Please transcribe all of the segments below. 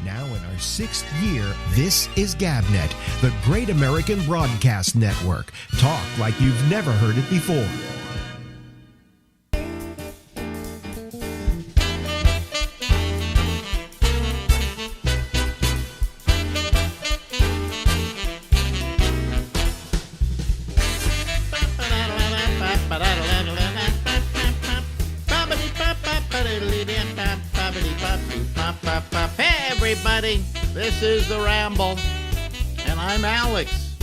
Now in our 6th year, this is GabNet, the Great American Broadcast Network. Talk like you've never heard it before. This is the Ramble, and I'm Alex,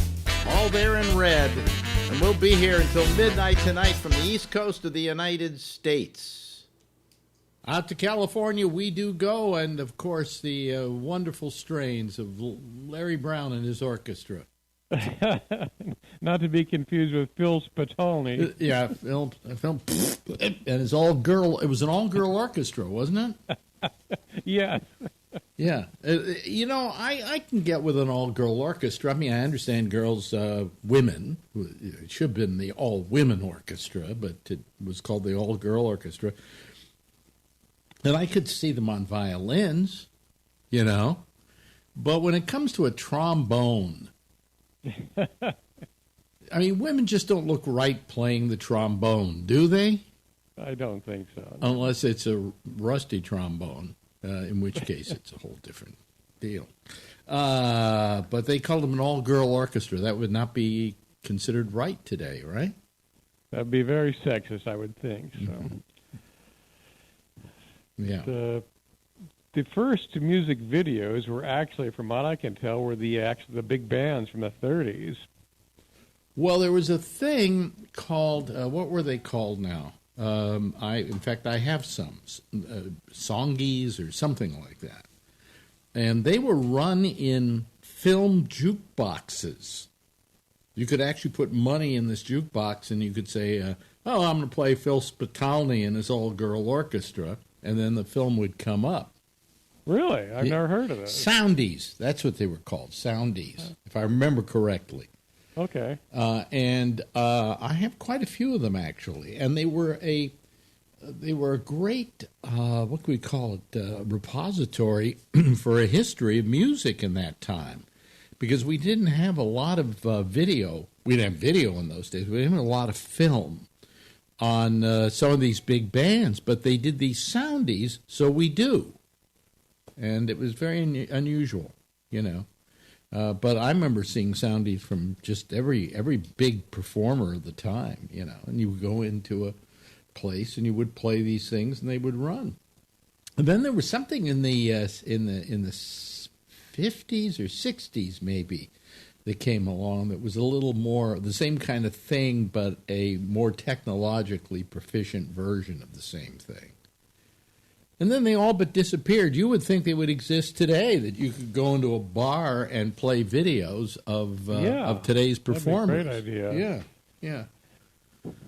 all there in red, and we'll be here until midnight tonight from the East Coast of the United States. Out to California we do go, and of course the wonderful strains of Larry Brown and his orchestra. Not to be confused with Phil Spitalny. Yeah, Phil, and it's all-girl. It was an all-girl orchestra, wasn't it? Yes. Yeah. I can get with an all-girl orchestra. I mean, I understand girls, women. It should have been the all-women orchestra, but it was called the all-girl orchestra. And I could see them on violins, But when it comes to a trombone, I mean, women just don't look right playing the trombone, do they? I don't think so. Unless it's a rusty trombone. In which case it's a whole different deal. But they called them an all-girl orchestra. That would not be considered right today, right? That would be very sexist, I would think. So, yeah. The first music videos were actually, from what I can tell, were the big bands from the 30s. Well, there was a thing called, what were they called now? In fact, I have some songies or something like that, and they were run in film jukeboxes. You could actually put money in this jukebox, and you could say, I'm going to play Phil Spitalny and his all-girl orchestra, and then the film would come up. Really? I've never heard of it. Soundies. That's what they were called, soundies, if I remember correctly. Okay. And I have quite a few of them, actually. And they were a great, what can we call it, repository for a history of music in that time. Because we didn't have a lot of video. We didn't have video in those days. We didn't have a lot of film on some of these big bands. But they did these soundies, so we do. And it was very unusual, But I remember seeing soundies from just every big performer of the time, And you would go into a place and you would play these things, and they would run. And then there was something in the 50s or 60s maybe that came along that was a little more the same kind of thing, but a more technologically proficient version of the same thing. And then they all but disappeared. You would think they would exist today, that you could go into a bar and play videos of today's performers. That'd be a great idea. Yeah.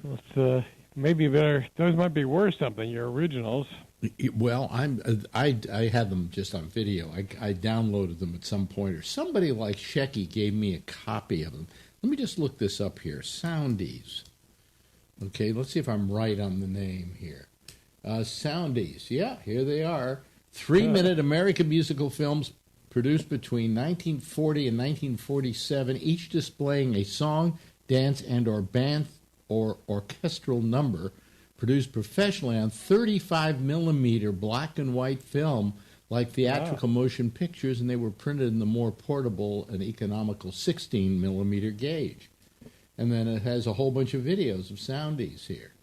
It's maybe better. Those might be worth something, your originals. Well, I had them just on video. I downloaded them at some point, or somebody like Shecky gave me a copy of them. Let me just look this up here. Soundies. Okay, let's see if I'm right on the name here. Soundies. Yeah, here they are. 3-minute American musical films produced between 1940 and 1947, each displaying a song, dance, and or band or orchestral number produced professionally on 35-millimeter black and white film like theatrical motion pictures, and they were printed in the more portable and economical 16-millimeter gauge. And then it has a whole bunch of videos of soundies here.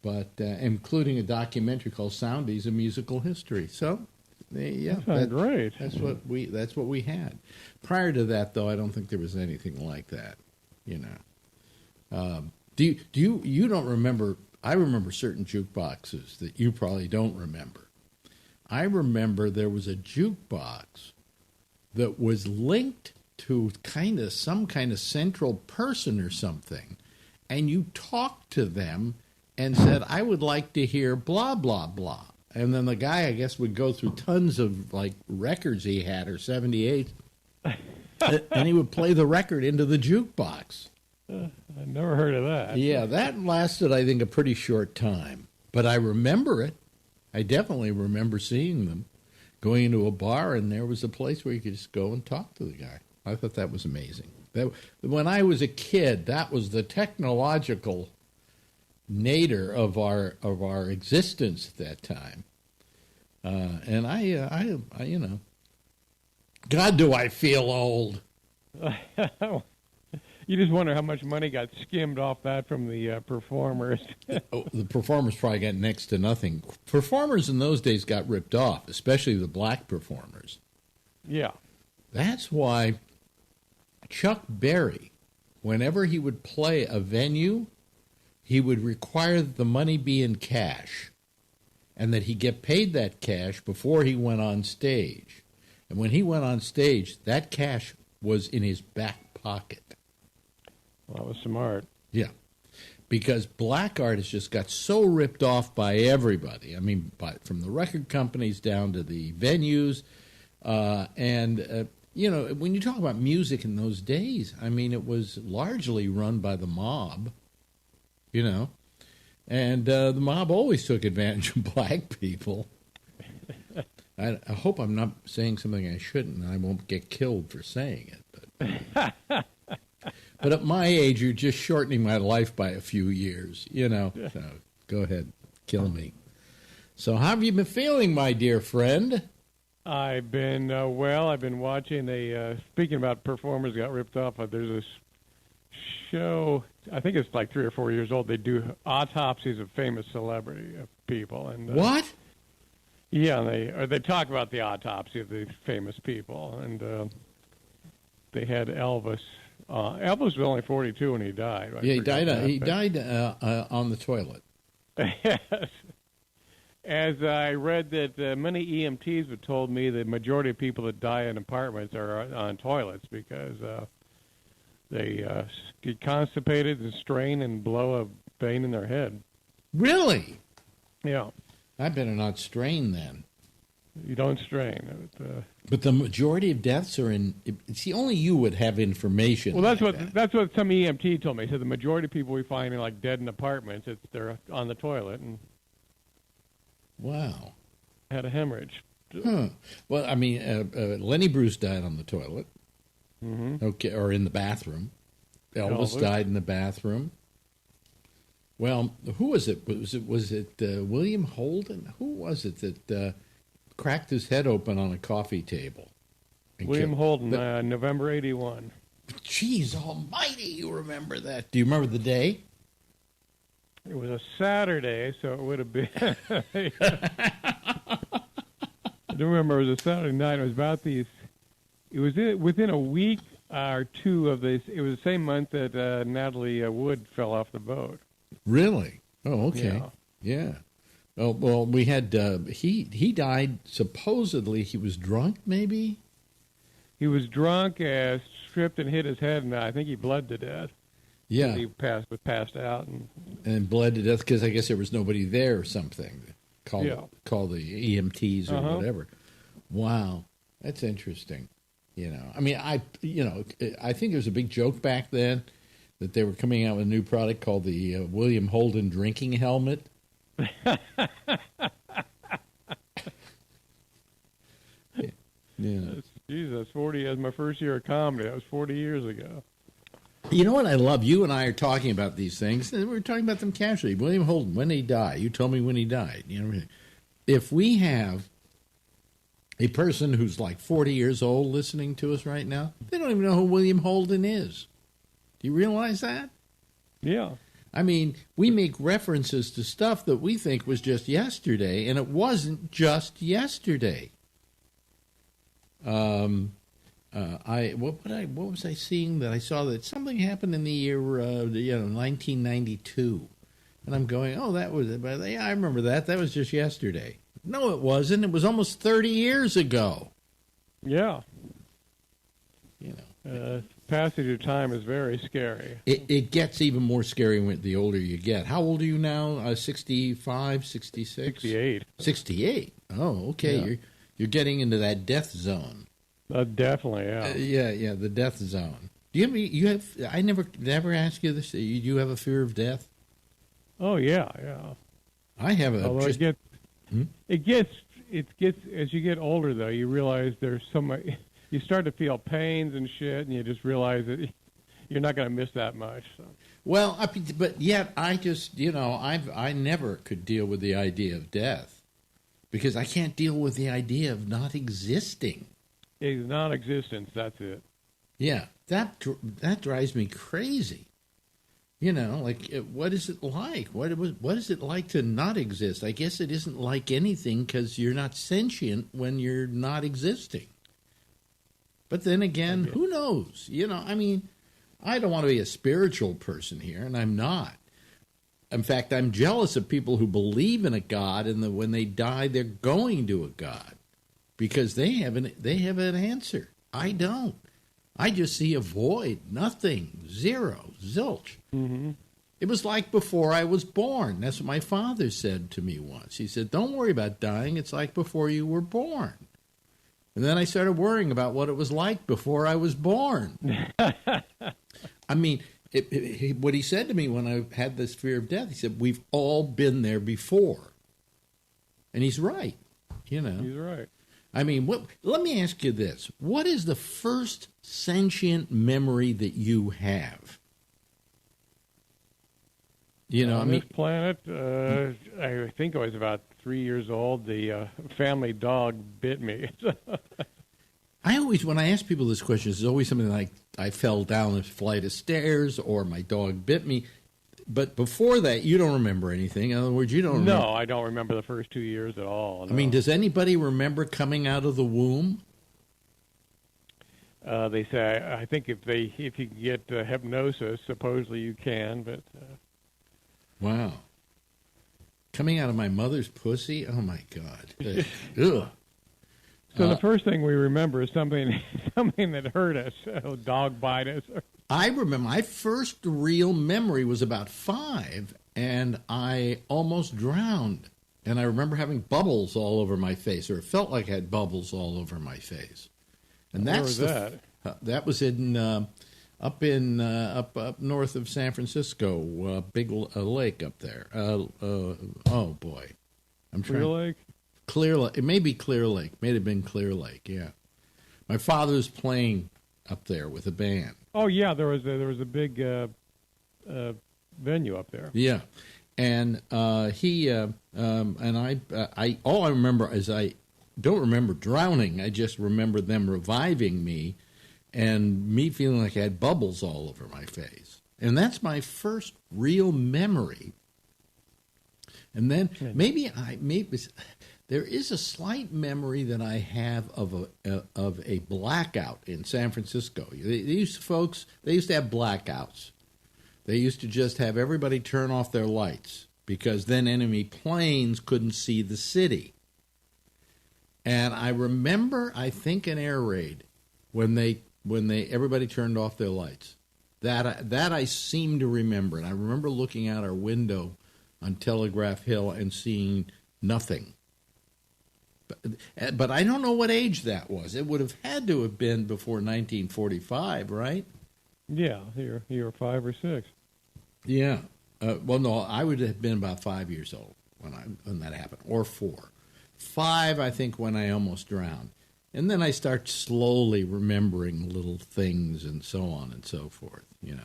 But including a documentary called "Soundies: A Musical History." So, that's great. That's what we had. Prior to that, though, I don't think there was anything like that. You don't remember? I remember certain jukeboxes that you probably don't remember. I remember there was a jukebox that was linked to some kind of central person or something, and you talked to them and said, I would like to hear blah, blah, blah. And then the guy, I guess, would go through tons of, records he had, or 78, and he would play the record into the jukebox. I've never heard of that. Yeah, that lasted, I think, a pretty short time. But I remember it. I definitely remember seeing them. going into a bar, and there was a place where you could just go and talk to the guy. I thought that was amazing. When I was a kid, that was the technological nadir of our existence at that time. And I, you know, God, do I feel old? You just wonder how much money got skimmed off that from the performers. The performers probably got next to nothing. Performers in those days got ripped off, especially the black performers. Yeah. That's why Chuck Berry, whenever he would play a venue, he would require that the money be in cash and that he get paid that cash before he went on stage. And when he went on stage, that cash was in his back pocket. Well, that was smart. Yeah, because black artists just got so ripped off by everybody. I mean, from the record companies down to the venues. You know, when you talk about music in those days, I mean, it was largely run by the mob, you know. And the mob always took advantage of black people. I hope I'm not saying something I shouldn't, and I won't get killed for saying it. But at my age, you're just shortening my life by a few years, you know. So go ahead, kill me. So how have you been feeling, my dear friend? I've been, well, I've been watching speaking about performers got ripped off, there's this show, I think it's like 3 or 4 years old, they do autopsies of famous celebrity people. And What? Yeah, they talk about the autopsy of the famous people, and they had Elvis. Elvis was only 42 when he died. Yeah, he died on the toilet. Yes. As I read that many EMTs have told me the majority of people that die in apartments are on toilets because they get constipated and strain and blow a vein in their head. Really? Yeah. I better not strain then. You don't strain. But the majority of deaths are in. See, only you would have information. Well, that's like that's what some EMT told me. He said the majority of people we find like dead in apartments, they're on the toilet and. Wow. Had a hemorrhage. Huh. Well, I mean, Lenny Bruce died on the toilet. Mm-hmm. Okay, or in the bathroom. Elvis died in the bathroom. Well, who was it? Was it William Holden? Who was it that cracked his head open on a coffee table? William Holden, November 81. Jeez almighty, you remember that. Do you remember the day? It was a Saturday, so it would have been... I don't remember. It was a Saturday night. It was about these... It was within a week or two of this. It was the same month that Natalie Wood fell off the boat. Really? Oh, okay. Yeah. Oh, well, we had... he died, supposedly, he was drunk, maybe? He was drunk, tripped and hit his head, and I think he bled to death. Yeah. He passed out. And bled to death because I guess there was nobody there or something. Call the EMTs or whatever. Wow. That's interesting. You know, I mean, I think there was a big joke back then that they were coming out with a new product called the William Holden drinking helmet. Yeah. Jesus, 40. That was my first year of comedy. That was 40 years ago. You know what I love? You and I are talking about these things, and we're talking about them casually. William Holden, when did he die? You told me when he died. You know, if we have a person who's like 40 years old listening to us right now, they don't even know who William Holden is. Do you realize that? Yeah. I mean, we make references to stuff that we think was just yesterday, and it wasn't just yesterday. What was I seeing that I saw that something happened in the year 1992, and I'm going, oh, that was it. Yeah, I remember that. That was just yesterday. No, it wasn't. It was almost 30 years ago. Yeah. You know, passage of time is very scary. It gets even more scary the older you get. How old are you now? 65, 66? 68. 68. Oh, okay. Yeah. You're getting into that death zone. Definitely, yeah. Yeah, the death zone. Do you have? I never asked you this. Do you have a fear of death? Oh yeah. I have a. Although it it gets as you get older though, you realize there's so much. You start to feel pains and shit, and you just realize that you're not going to miss that much. So. Well, but yet I just, I never could deal with the idea of death because I can't deal with the idea of not existing. Non-existence, that's it. Yeah, that drives me crazy. What is it like? What is it like to not exist? I guess it isn't like anything because you're not sentient when you're not existing. But then again, who knows? I don't want to be a spiritual person here, and I'm not. In fact, I'm jealous of people who believe in a God, and when they die, they're going to a God because they have an answer. I don't. I just see a void, nothing, zero, zilch. Mm-hmm. It was like before I was born. That's what my father said to me once. He said, "Don't worry about dying. It's like before you were born." And then I started worrying about what it was like before I was born. I mean, what he said to me when I had this fear of death, he said, "We've all been there before." And he's right, He's right. I mean, let me ask you this. What is the first sentient memory that you have? On this planet, I think I was about 3 years old. The family dog bit me. When I ask people this question, it's always something like I fell down a flight of stairs or my dog bit me. But before that, you don't remember anything. In other words, you don't remember. No, I don't remember the first 2 years at all. No. I mean, does anybody remember coming out of the womb? They say, I think if you can get hypnosis, supposedly you can, but... Wow. Coming out of my mother's pussy? Oh, my God. Ugh. So the first thing we remember is something that hurt us, a dog bite us. I remember my first real memory was about 5, and I almost drowned. And I remember having bubbles all over my face, or it felt like I had bubbles all over my face. And Where was that? That was in up north of San Francisco, big lake up there. Oh boy, Clear Lake. Clear Lake. It may be Clear Lake. May have been Clear Lake. Yeah, my father was playing up there with a band. Oh yeah, there was a big venue up there. Yeah, and he and I all I remember is I don't remember drowning. I just remember them reviving me, and me feeling like I had bubbles all over my face. And that's my first real memory. And then maybe there is a slight memory that I have of a blackout in San Francisco. These folks, they used to have blackouts. They used to just have everybody turn off their lights because then enemy planes couldn't see the city. And I remember, I think, an air raid when everybody turned off their lights. That I seem to remember. And I remember looking out our window on Telegraph Hill and seeing nothing. But I don't know what age that was. It would have had to have been before 1945, right? Yeah, you were 5 or 6. Yeah. Well, no, I would have been about 5 years old when that happened, or 4. 5, I think, when I almost drowned. And then I start slowly remembering little things and so on and so forth, And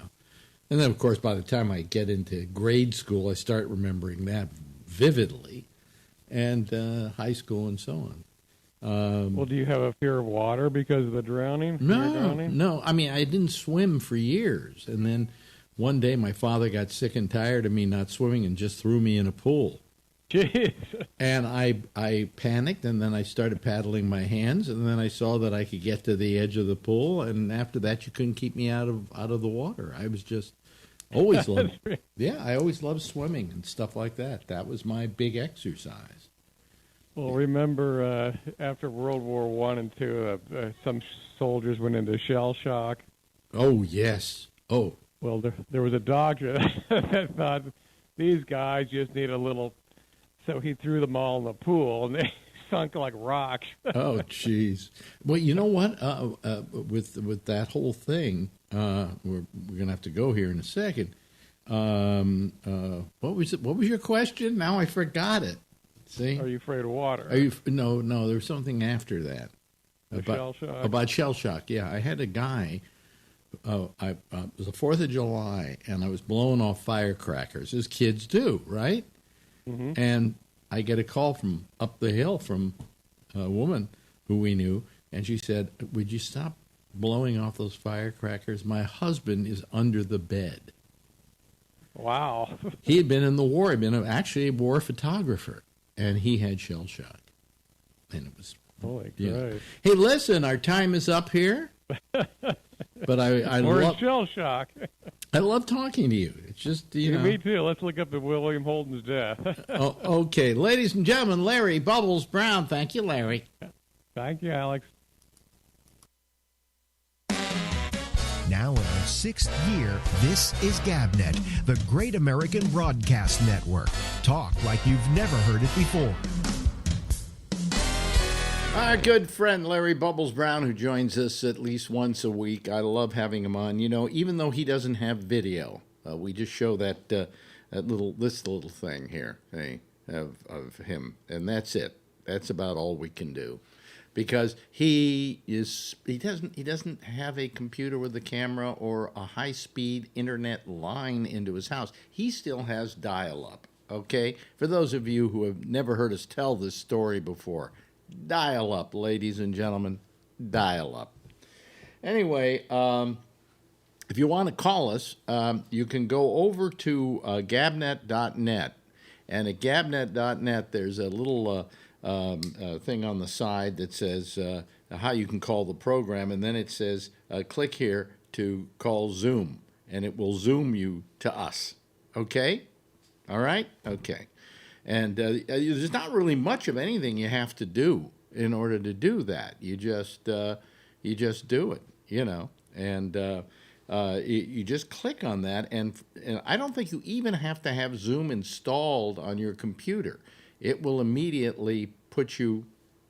then, of course, by the time I get into grade school, I start remembering that vividly, and high school and so on. Well, do you have a fear of water because of the drowning? No. I mean, I didn't swim for years. And then one day my father got sick and tired of me not swimming and just threw me in a pool. Jeez. And I panicked, and then I started paddling my hands, and then I saw that I could get to the edge of the pool, and after that you couldn't keep me out of the water. I was just always loved. Yeah, I always loved swimming and stuff like that. That was my big exercise. Well, remember after World War I and II, some soldiers went into shell shock. Oh yes. Oh. Well, there was a doctor that thought these guys just need a little. So he threw them all in the pool, and they sunk like rocks. Oh, jeez. Well, you know what? With that whole thing, we're going to have to go here in a second. What was it? What was your question? Now I forgot it. See? Are you afraid of water? No, there's something after that. Shell shock? About shell shock, yeah. I had a guy, it was the 4th of July, and I was blowing off firecrackers, as kids do, right? Mm-hmm. And I get a call from up the hill from a woman who we knew, and she said, would you stop blowing off those firecrackers? My husband is under the bed. Wow. He had been in the war. He'd been actually a war photographer, and he had shell shock. And it was... Holy yeah. Christ. Hey, listen, our time is up here. But I love shell shock. I love talking to you. It's just, you know. Me too. Let's look up at William Holden's death. Okay. Ladies and gentlemen, Larry Bubbles Brown. Thank you, Larry. Thank you, Alex. Now in our 6th year, this is GabNet, the Great American Broadcast Network. Talk like you've never heard it before. Our good friend Larry Bubbles Brown, who joins us at least once a week. I love having him on. You know, even though he doesn't have video, we just show this little thing here, of him, and that's it. That's about all we can do, because he doesn't have a computer with a camera or a high-speed internet line into his house. He still has dial-up. Okay, for those of you who have never heard us tell this story before. Dial up, ladies and gentlemen. Dial up. Anyway, if you want to call us, you can go over to gabnet.net. And at gabnet.net, there's a little thing on the side that says how you can call the program. And then it says, click here to call Zoom. And it will Zoom you to us. Okay? All right? Okay. And there's not really much of anything you have to do in order to do that. You just do it, you know. And you just click on that. And I don't think you even have to have Zoom installed on your computer. It will immediately put you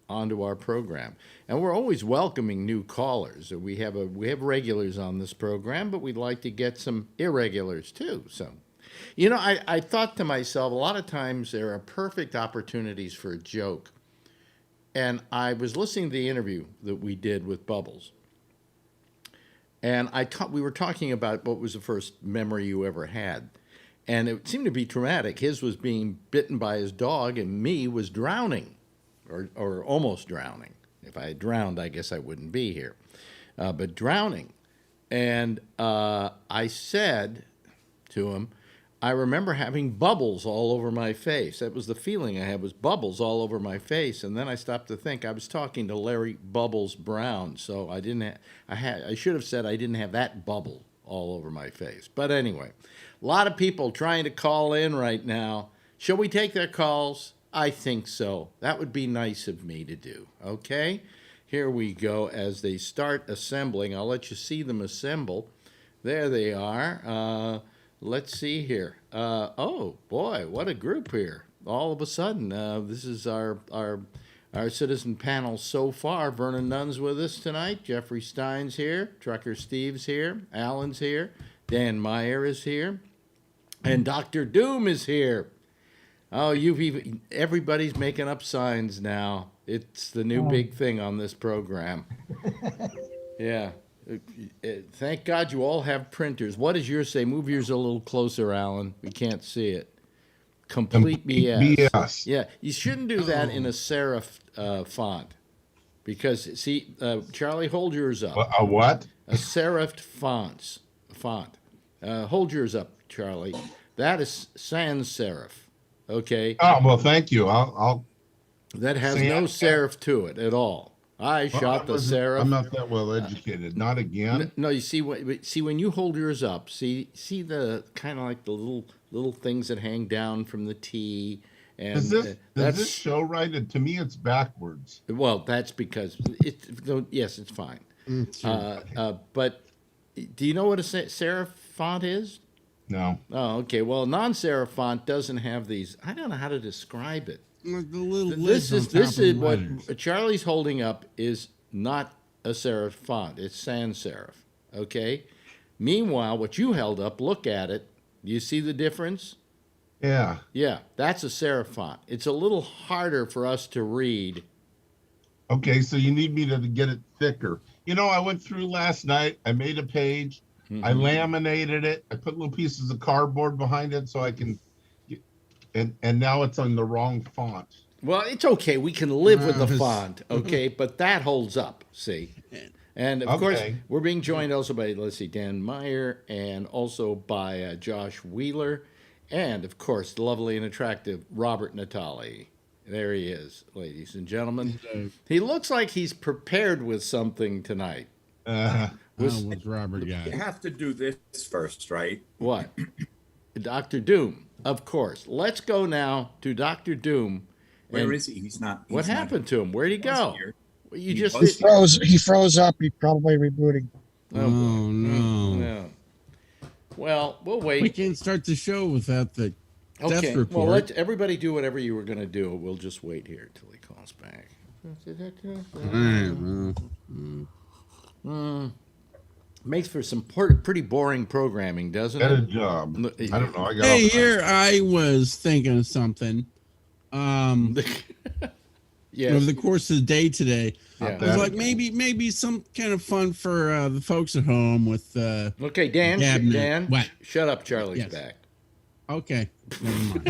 onto our program. And we're always welcoming new callers. We have regulars on this program, but we'd like to get some irregulars too. So. You know, I thought to myself, a lot of times there are perfect opportunities for a joke. And I was listening to the interview that we did with Bubbles. And we were talking about what was the first memory you ever had. And it seemed to be traumatic. His was being bitten by his dog, and me was drowning, or almost drowning. If I had drowned, I guess I wouldn't be here. But drowning. And I said to him, I remember having bubbles all over my face. That was the feeling I had, was bubbles all over my face. And then I stopped to think I was talking to Larry Bubbles Brown, so I should have said I didn't have that bubble all over my face. But anyway, a lot of people trying to call in right now. Shall we take their calls? I think so. That would be nice of me to do. Okay? Here we go as they start assembling. I'll let you see them assemble. There they are. Let's see here. Oh, boy, what a group here. All of a sudden, this is our citizen panel so far. Vernon Nunn's with us tonight. Jeffrey Stein's here. Trucker Steve's here. Alan's here. Dan Meyer is here. And Dr. Doom is here. Oh, everybody's making up signs now. It's the new big thing on this program. Yeah. Thank God you all have printers. What does yours say? Move yours a little closer, Alan. We can't see it. Complete BS. Yeah, you shouldn't do that in a serif font. Because, see, Charlie, hold yours up. A what? A serif font. Hold yours up, Charlie. That is sans serif. Okay? Oh, well, thank you. I'll that has no serif to it at all. I shot the serif. I'm not that well educated. Not again. No, you see when you hold yours up. See the kind of like the little things that hang down from the T. And does this show right? And to me, it's backwards. Well, that's because yes, it's fine. But do you know what a serif font is? No. Oh, okay. Well, a non-serif font doesn't have these. I don't know how to describe it. Like the little This is what Charlie's holding up is not a serif font. It's sans serif. Okay. Meanwhile, what you held up, look at it. Do you see the difference? Yeah. Yeah, that's a serif font. It's a little harder for us to read. Okay, so you need me to get it thicker. I went through last night. I made a page. I laminated it. I put little pieces of cardboard behind it so I can get, and now it's on the wrong font. Well, it's okay. We can live with the font, okay? But that holds up, see? And, of course, we're being joined also by, let's see, Dan Meyer, and also by Josh Wheeler, and, of course, the lovely and attractive Robert Natali. There he is, ladies and gentlemen. He looks like he's prepared with something tonight. What's Robert got? You have to do this first, right? What? Dr. Doom, of course. Let's go now to Dr. Doom. Where is he? He's not. What happened to him? Where'd he go? Well, you just He froze. He froze up. He's probably rebooting. Oh, no. No. Well, we'll wait. We can't start the show without the death Okay. report. Well, let everybody do whatever you were going to do. We'll just wait here until he calls back. Makes for some pretty boring programming, doesn't Get a it? job. I don't know. I got Hey, here I was thinking of something. Yes. Over the course of the day today, Yeah. it was like maybe some kind of fun for the folks at home with. Okay, Dan. Cabinet. Dan, What? shut up. Charlie's Yes. back. Okay, never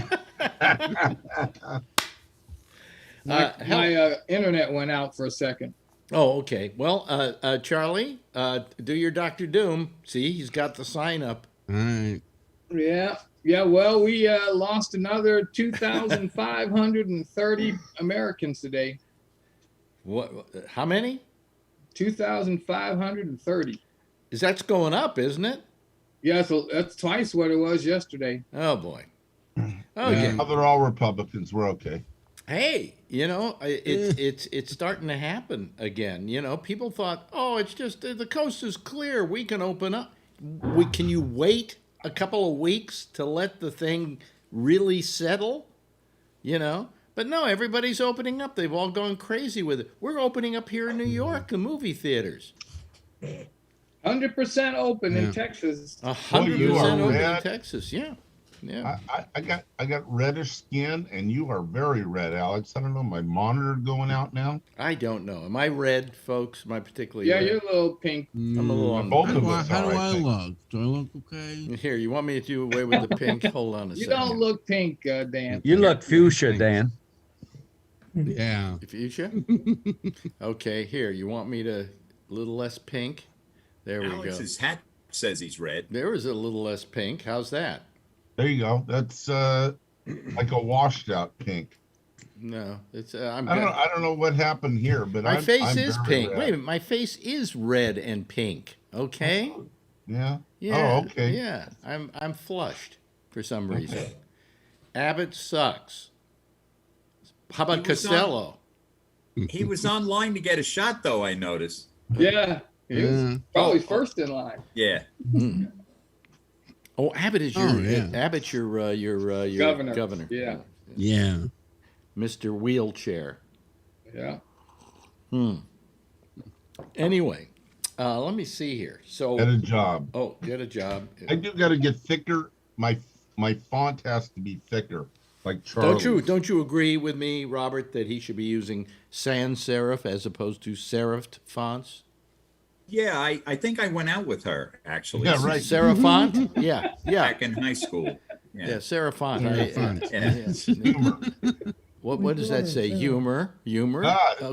mind. My internet went out for a second. Oh, okay. Well, Charlie, do your Dr. Doom. See, he's got the sign up. All right. Yeah. Well, we lost another 2,530 Americans today. What? How many? 2,530. That's going up, isn't it? Yeah, so that's twice what it was yesterday. Oh boy. Okay. Now they're all Republicans. We're okay. Hey, it's starting to happen again. People thought, oh, it's just the coast is clear. We can open up. Can you wait a couple of weeks to let the thing really settle? But no, everybody's opening up. They've all gone crazy with it. We're opening up here in New York, the movie theaters. 100% open in Texas. 100% open in Texas. Yeah. I got reddish skin, and you are very red, Alex. I don't know. My monitor going out now. I don't know. Am I red, folks? Am I particularly Yeah, red? you're a little pink. I'm a little on Both How of do I, us how are, do I I think. look? Do I look okay? Here, you want me to do away with the pink? Hold on a You second. don't look pink, Dan. You look fuchsia, Dan. Yeah. Fuchsia? Okay, here. You want me to a little less pink? There we go. Alex's hat says he's red. There was a little less pink. How's that? There you go. That's like a washed out pink. No, it's I don't know what happened here, but my face I'm is very pink. red. Wait a minute, my face is red and pink. Okay. Yeah. Yeah. Oh, okay. Yeah, I'm flushed for some reason. Abbott sucks. How about He was Costello? He was online to get a shot, though, I noticed. Yeah, he was probably first in line. Yeah. Oh, Abbott is Abbott's your Governor. Yeah. Yeah. Mr. Wheelchair. Yeah. Anyway, let me see here. So Get a job. Oh, get a job. I do got to get thicker. My font has to be thicker, like Charlie. Don't you agree with me, Robert, that he should be using sans serif as opposed to serifed fonts? Yeah, I think I went out with her, actually. Yeah, right. Serif font? Yeah. Back in high school. Yeah, serif font. Humor. What does that say? Humor?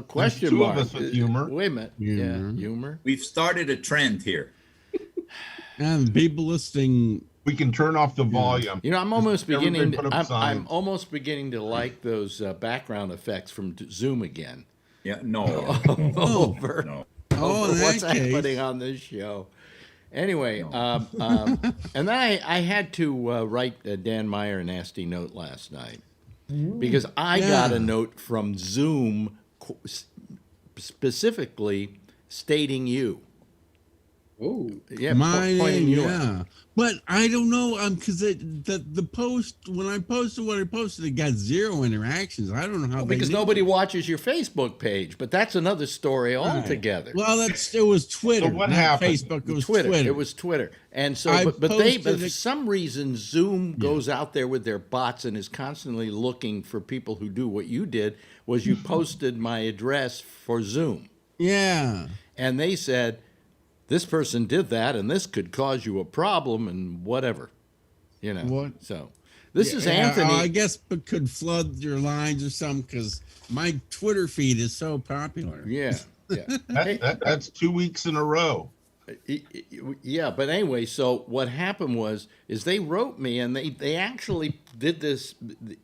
Question two mark. of us with humor. Wait a minute. Yeah, humor. We've started a trend here. And people listening. We can turn off the volume. I'm almost beginning. Everybody put up I'm signs. almost beginning to like those background effects from Zoom again. Yeah, no. Over. No. Oh, in what's that case. happening on this show. Anyway, and then I had to write Dan Meyer a nasty note last night because I got a note from Zoom specifically stating you. Oh, Yeah, Mine, pointing you at. yeah. But I don't know, because the post, when I posted what I posted, it got 0 interactions. I don't know how Well, they because knew. nobody watches your Facebook page, but that's another story altogether. Well, it was Twitter, So what not happened? Facebook. It was Twitter. Twitter. It was Twitter. And so, I but posted for it- some reason, Zoom goes out there with their bots and is constantly looking for people who do what you did. Was you posted my address for Zoom, Yeah. and they said this person did that, and this could cause you a problem, and whatever, you know. What? So this is Yeah, Anthony. I guess it could flood your lines or something, because my Twitter feed is so popular. Yeah, yeah. That's 2 weeks in a row. Yeah, but anyway, so what happened is they wrote me, and they actually did this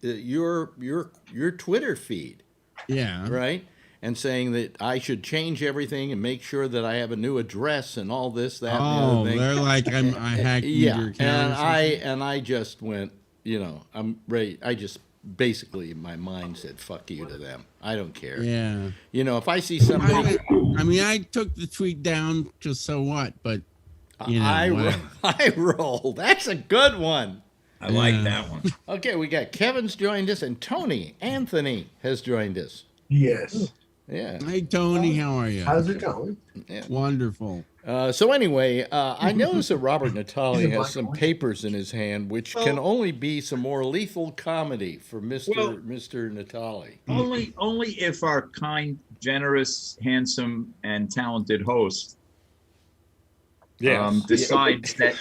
your Twitter feed, Yeah. right? And saying that I should change everything and make sure that I have a new address and all this, that, and the Oh, other thing. they're like, I hacked Yeah, your account. and or something. I just went, I'm ready. I just basically my mind said fuck you to them. I don't care. Yeah. If I see somebody, I mean, I took the tweet down, just so what, but whatever. I roll. That's a good one. I like that one. Okay, we got Kevin's joined us, and Anthony has joined us. Yes. Yeah. Hey, Tony, how are you? How's it going? Yeah. Wonderful. So anyway, I noticed that Robert Natali has some papers in his hand, which can only be some more lethal comedy for Mr. Natali. Only if our kind, generous, handsome, and talented host decides that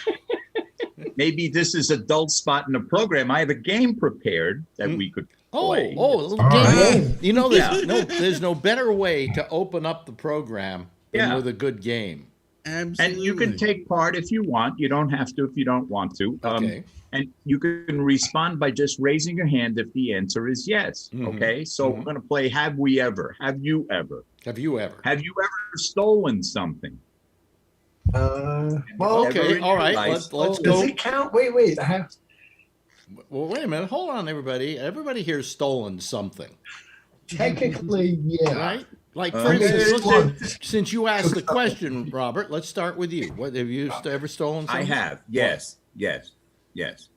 maybe this is a dull spot in the program. I have a game prepared that we could play. A little game. There's no better way to open up the program than with a good game. Absolutely. And you can take part if you want. You don't have to if you don't want to. Okay. And you can respond by just raising your hand if the answer is yes. Mhm. Okay. So we're going to play Have We Ever? Have you ever? Have you ever? Have you ever stolen something? Well, Okay, all right. Let's does go. it count? Wait. I have. Well, wait a minute. Hold on, everybody. Everybody here's stolen something, Technically, yeah. right? Like, for Uh, instance, since you asked the question, Robert, let's start with you. What have you ever stolen something? I have. Yes.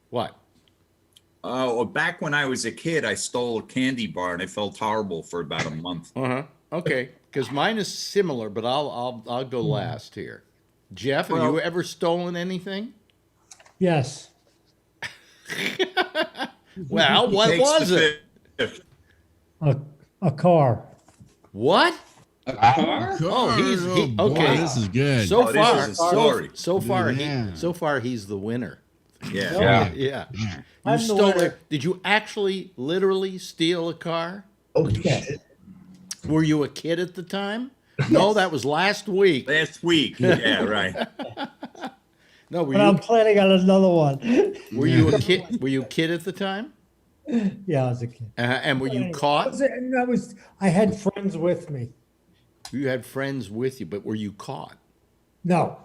What? Oh, back when I was a kid, I stole a candy bar and I felt horrible for about a month. Okay, because mine is similar, but I'll go last here. Jeff, have you ever stolen anything? Yes. Well, what Takes was the it? fifth. A car. What? a car? Oh, boy, okay. this is good. So this far, is a story. so far, he's the winner. Yeah. Yeah. You I'm the stole winner. it. Did you actually, literally steal a car? Oh, Yes. shit. Were you a kid at the time? No, that was last week. Last week. Yeah, right. No, were But I'm you? planning on another one. Were you a kid? Were you a kid at the time? Yeah, I was a kid. And were you caught? I had friends with me. You had friends with you, but were you caught? No.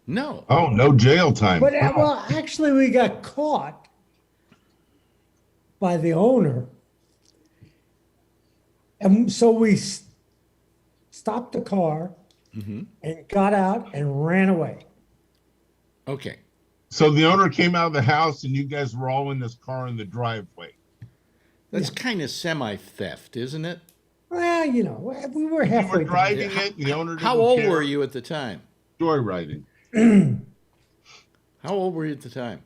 No. Oh, no jail time. But, well, actually, we got caught by the owner. And so we stopped the car and got out and ran away. Okay. So the owner came out of the house and you guys were all in this car in the driveway. That's kind of semi-theft, isn't it? Well, we were You halfway were done. driving it and the owner didn't How old care. were you at the time? Joyriding. How old were you at the time?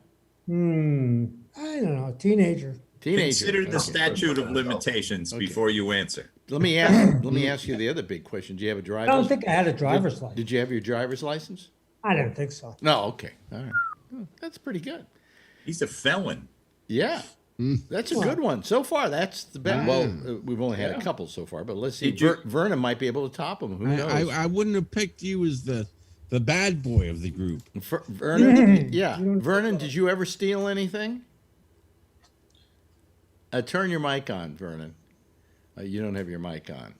I don't know, teenager. Teenager. Consider the Okay. statute of limitations before you answer. Let me ask you the other big question. Do you have a I driver's? don't think I had a driver's license. Did you have your driver's license? I don't think so. No. Okay. All right. Oh, that's pretty good. He's a felon. Yeah. That's a good one. So far, that's the best. Well, we've only had a couple so far, but let's see. Did you- Vernon might be able to top him. Who knows? I wouldn't have picked you as the bad boy of the group. Vernon, yeah. Vernon, did you ever steal anything? Turn your mic on, Vernon. You don't have your mic on.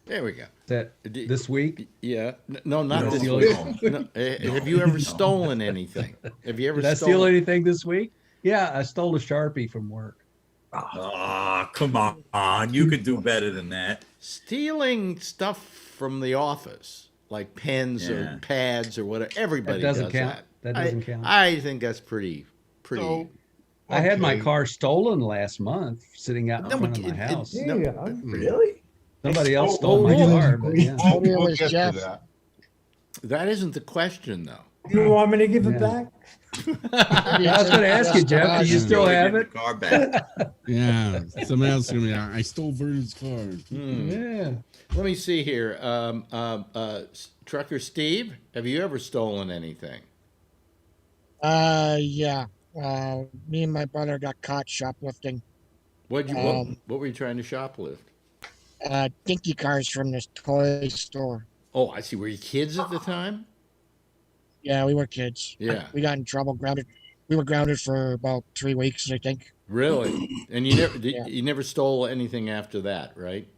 There we go. That this week? Yeah. No, not this steal week. No. Have you ever stolen anything? Have you ever Did I steal anything this week? Yeah, I stole a Sharpie from work. Ah, come on. You could do better than that. Stealing stuff from the office, like pens or pads or whatever. Everybody That doesn't does count. that. That doesn't count. I think that's pretty. So, I had my okay. car stolen last month, sitting out in front of my house. Really? Somebody else stole my car, but yeah. We'll get to that. That isn't the question, though. You want me to give it back? I was going to ask you, Jeff. Do you still have it? Car back. Yeah, somebody else is gonna be. I stole Vernon's car. Yeah. Let me see here. Trucker Steve, have you ever stolen anything? Yeah. Me and my brother got caught shoplifting. What were you trying to shoplift? Dinky cars from this toy store. Oh, I see. Were you kids at the time? Yeah, we were kids. Yeah. We got in trouble, grounded. We were grounded for about 3 weeks, I think. Really? And you never Yeah. you never stole anything after that, right?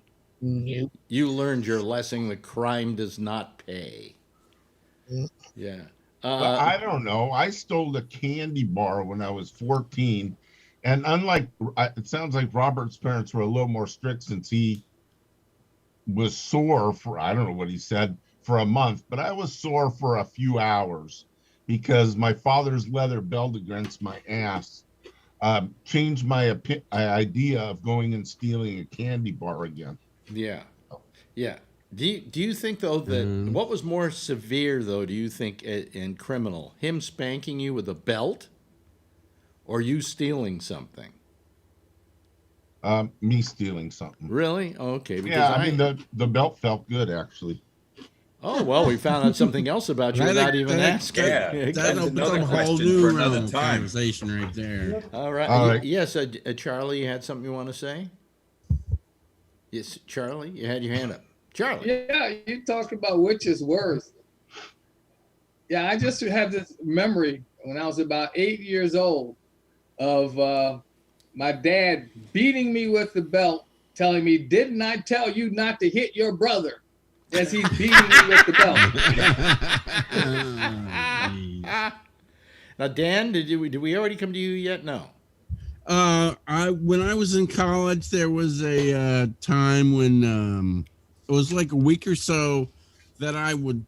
Nope. You learned your lesson that crime does not pay. Mm. Yeah. But I don't know. I stole a candy bar when I was 14. And unlike, it sounds like Robert's parents were a little more strict since he was sore for, I don't know what he said, for a month. But I was sore for a few hours because my father's leather belt against my ass changed my idea of going and stealing a candy bar again. Yeah. Yeah. Do you think, though, that what was more severe, though, do you think, in criminal? Him spanking you with a belt or you stealing something? Me stealing something. Really? Okay. Because Yeah, I mean, the belt felt good, actually. Oh, well, we found out something else about you without even asking. Yeah. That opens up a whole new realm of conversation right there. All right. All right. Yes, Charlie, you had something you want to say? Yes, Charlie, you had your hand up. Charlie. Yeah, you talked about which is worse. Yeah, I just have this memory when I was about 8 years old of my dad beating me with the belt, telling me, "Didn't I tell you not to hit your brother?" As he's beating me with the belt. Now, Dan, did we already come to you yet? No. When I was in college, there was a time when it was like a week or so that I would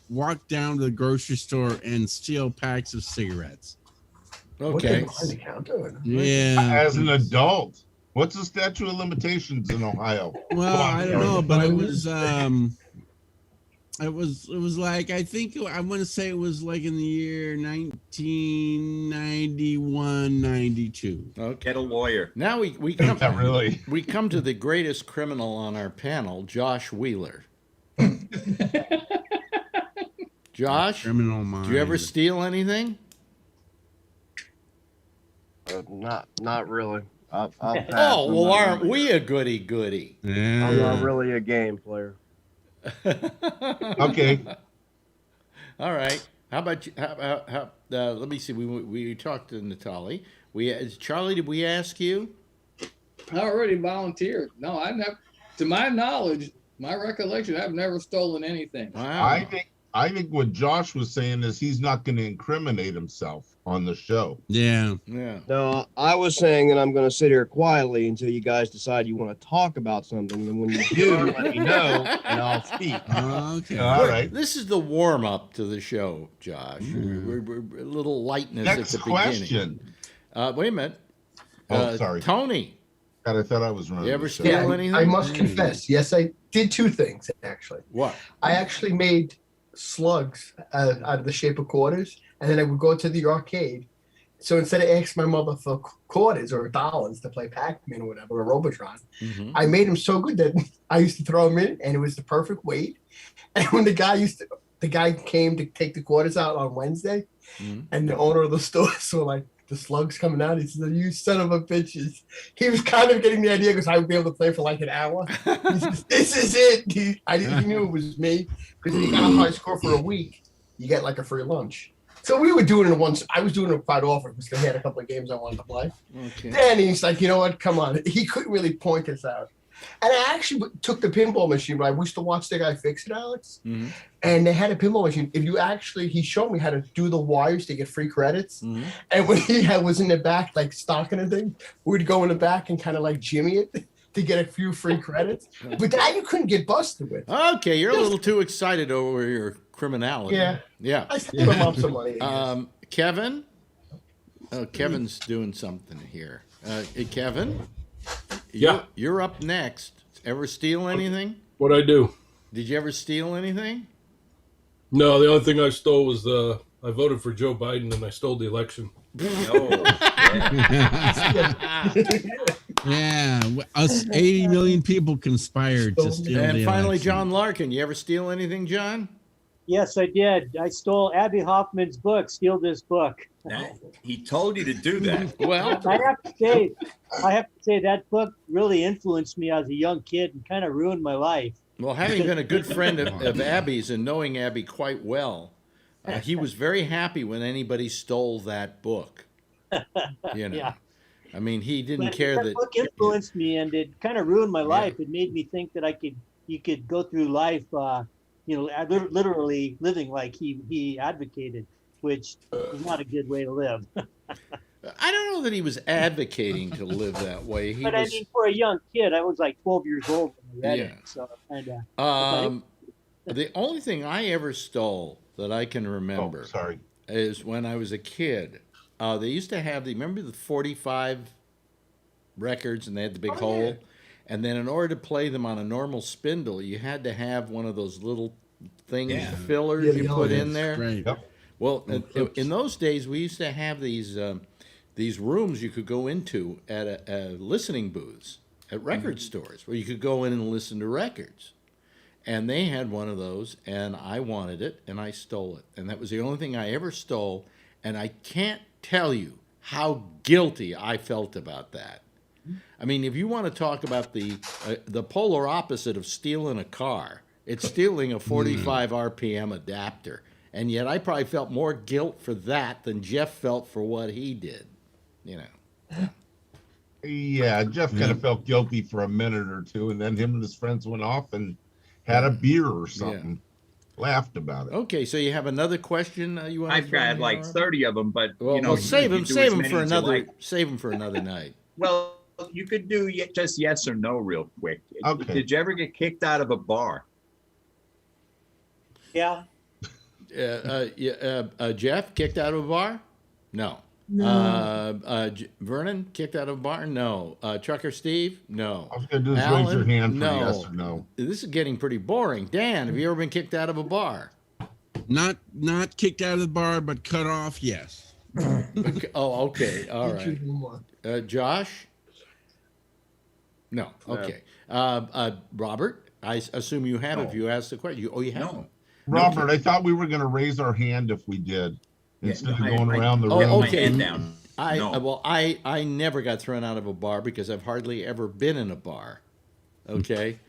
walk down to the grocery store and steal packs of cigarettes. Okay. Yeah. As an adult, what's the statute of limitations in Ohio? Well, I don't know, but it was like, I think I want to say it was like in the year 1991, 92. Okay. Get a lawyer. Now we come Not really. we come to the greatest criminal on our panel, Josh Wheeler. Josh, Criminal mind. do you ever steal anything? Not really. I'll pass. Oh, well, aren't we a goody? Yeah. I'm not really a game player. Okay. All right. How about you? How let me see. We talked to Natalie. Charlie, did we ask you? I already volunteered. No, I never. To my knowledge, my recollection, I've never stolen anything. Wow. I think what Josh was saying is he's not going to incriminate himself on the show. Yeah. Yeah. No, I was saying that I'm going to sit here quietly until you guys decide you want to talk about something. And when you do, let me know, and I'll speak. Okay. All right. This is the warm up to the show, Josh. We're a little lightness Next at the question. beginning. Wait a minute. Sorry. Tony. God, I thought I was running. You ever the show. steal anything? I must confess. Yes, I did two things, actually. What? I actually made slugs out of the shape of quarters, and then I would go to the arcade. So instead of asking my mother for quarters or dollars to play Pac-Man or whatever, or Robotron, I made them so good that I used to throw them in, and it was the perfect weight. And when the guy came to take the quarters out on Wednesday, and the owner of the store saw like the slugs coming out, he said, "You son of a bitches." He was kind of getting the idea because I would be able to play for like an hour. He says, "This is it." He knew it was me because if you got a high score for a week, you get like a free lunch. So we were doing it once. I was doing it quite often because he had a couple of games I wanted to play. Okay. Then he's like, "You know what? Come on." He couldn't really point us out. And I actually took the pinball machine, right? We used to watch the guy fix it, Alex. And they had a pinball machine. He showed me how to do the wires to get free credits. And when he was in the back, like stocking a thing, we'd go in the back and kind of like jimmy it to get a few free credits. But that you couldn't get busted with. Okay, you're a little too excited over your criminality. Yeah. Yeah. I still him up some money. I guess. Kevin? Oh, Kevin's doing something here. Hey, Kevin? Yeah. You're up next. Ever steal anything? What'd I do? Did you ever steal anything? No, the only thing I stole was I voted for Joe Biden and I stole the election. Yeah, us 80 million people conspired to steal And the finally, election. John Larkin. You ever steal anything, John? Yes, I did. I stole Abby Hoffman's book, Steal This Book. He told you to do that. Well, I have to say that book really influenced me as a young kid and kind of ruined my life. Well, having been a good friend of Abby's and knowing Abby quite well, he was very happy when anybody stole that book. You know, Yeah. I mean, he didn't But care that that. book influenced me, and it kind of ruined my life. It made me think that you could go through life, literally living like he advocated, which is not a good way to live. I don't know that he was advocating to live that way. But I mean, for a young kid, I was like 12 years old when I read it. So The only thing I ever stole that I can remember is when I was a kid. They used to have remember the 45 records, and they had the big hole, and then in order to play them on a normal spindle, you had to have one of those little things, fillers you put in there. Right. Yep. Well, in those days, we used to have these rooms you could go into at a listening booths at record stores where you could go in and listen to records. And they had one of those, and I wanted it, and I stole it. And that was the only thing I ever stole, and I can't tell you how guilty I felt about that. I mean, if you want to talk about the polar opposite of stealing a car, it's stealing a 45 RPM adapter. And yet I probably felt more guilt for that than Jeff felt for what he did, you know. Yeah, Jeff kind of felt guilty for a minute or two, and then him and his friends went off and had a beer or something. Laughed about it. Okay, so you have another question you want? I've got like 30 of them, but well, save them for another. Save them for another night. Well, you could do just yes or no real quick. Okay. Did you ever get kicked out of a bar? Yeah. Jeff kicked out of a bar? No. No. Vernon kicked out of a bar? No. Trucker Steve? No. I was going to do is raise your hand for yes or no. This is getting pretty boring. Dan, have you ever been kicked out of a bar? Not kicked out of the bar, but cut off, yes. Oh, okay. All right. Josh? No. Okay. Robert, I assume you have if you asked the question. You have? No. Robert, I thought we were going to raise our hand if we did. Instead of going around the room. Oh, okay. Down. I never got thrown out of a bar because I've hardly ever been in a bar. Okay.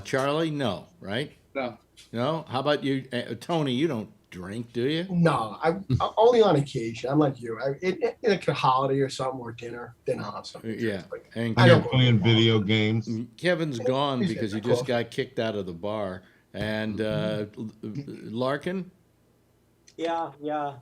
Charlie, no, right? No. No? How about you? Tony, you don't drink, do you? No, I only on occasion. I'm like you. In a holiday or something, or dinner, then I'll have something. Yeah. And I don't playing video games. Kevin's gone because he just got kicked out of the bar. And Larkin? Yeah,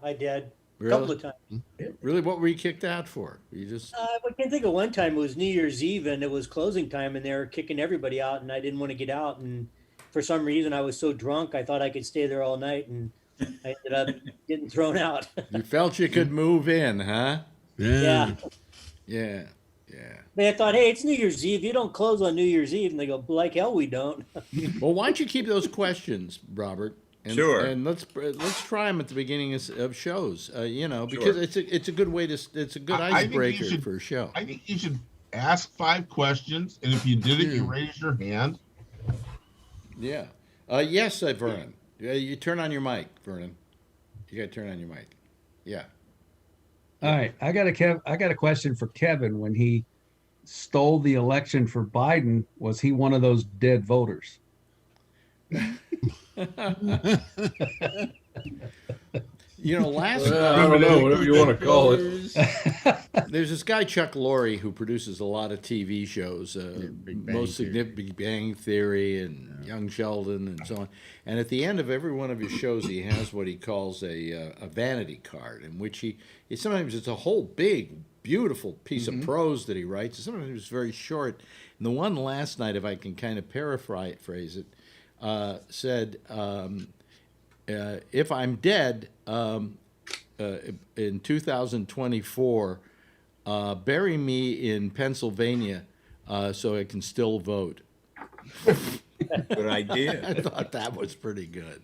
I did. Really? A couple of times. Really? What were you kicked out for? You just I can think of one time it was New Year's Eve and it was closing time and they were kicking everybody out and I didn't want to get out and for some reason I was so drunk I thought I could stay there all night and I ended up getting thrown out. You felt you could move in, huh? Yeah. But I thought, hey, it's New Year's Eve. You don't close on New Year's Eve. And they go, like hell we don't. Well, why don't you keep those questions, Robert? And, Sure. And let's try them at the beginning of shows. Because it's a good way to it's a good icebreaker for a show. I think you should ask 5 questions, and if you did it, you raise your hand. Yeah. Yes, Vernon. You turn on your mic, Vernon. You got to turn on your mic. Yeah. All right, I got a question for Kevin. When he stole the election for Biden, was he one of those dead voters? Last I don't know, whatever you want to call it. There's this guy, Chuck Lorre, who produces a lot of TV shows, most significant Big Bang Theory and Young Sheldon and so on. And at the end of every one of his shows, he has what he calls a vanity card, in which sometimes it's a whole big, beautiful piece of prose that he writes. Sometimes it's very short. And the one last night, if I can kind of paraphrase it, said, if I'm dead in 2024, bury me in Pennsylvania so I can still vote. Good idea. I thought that was pretty good.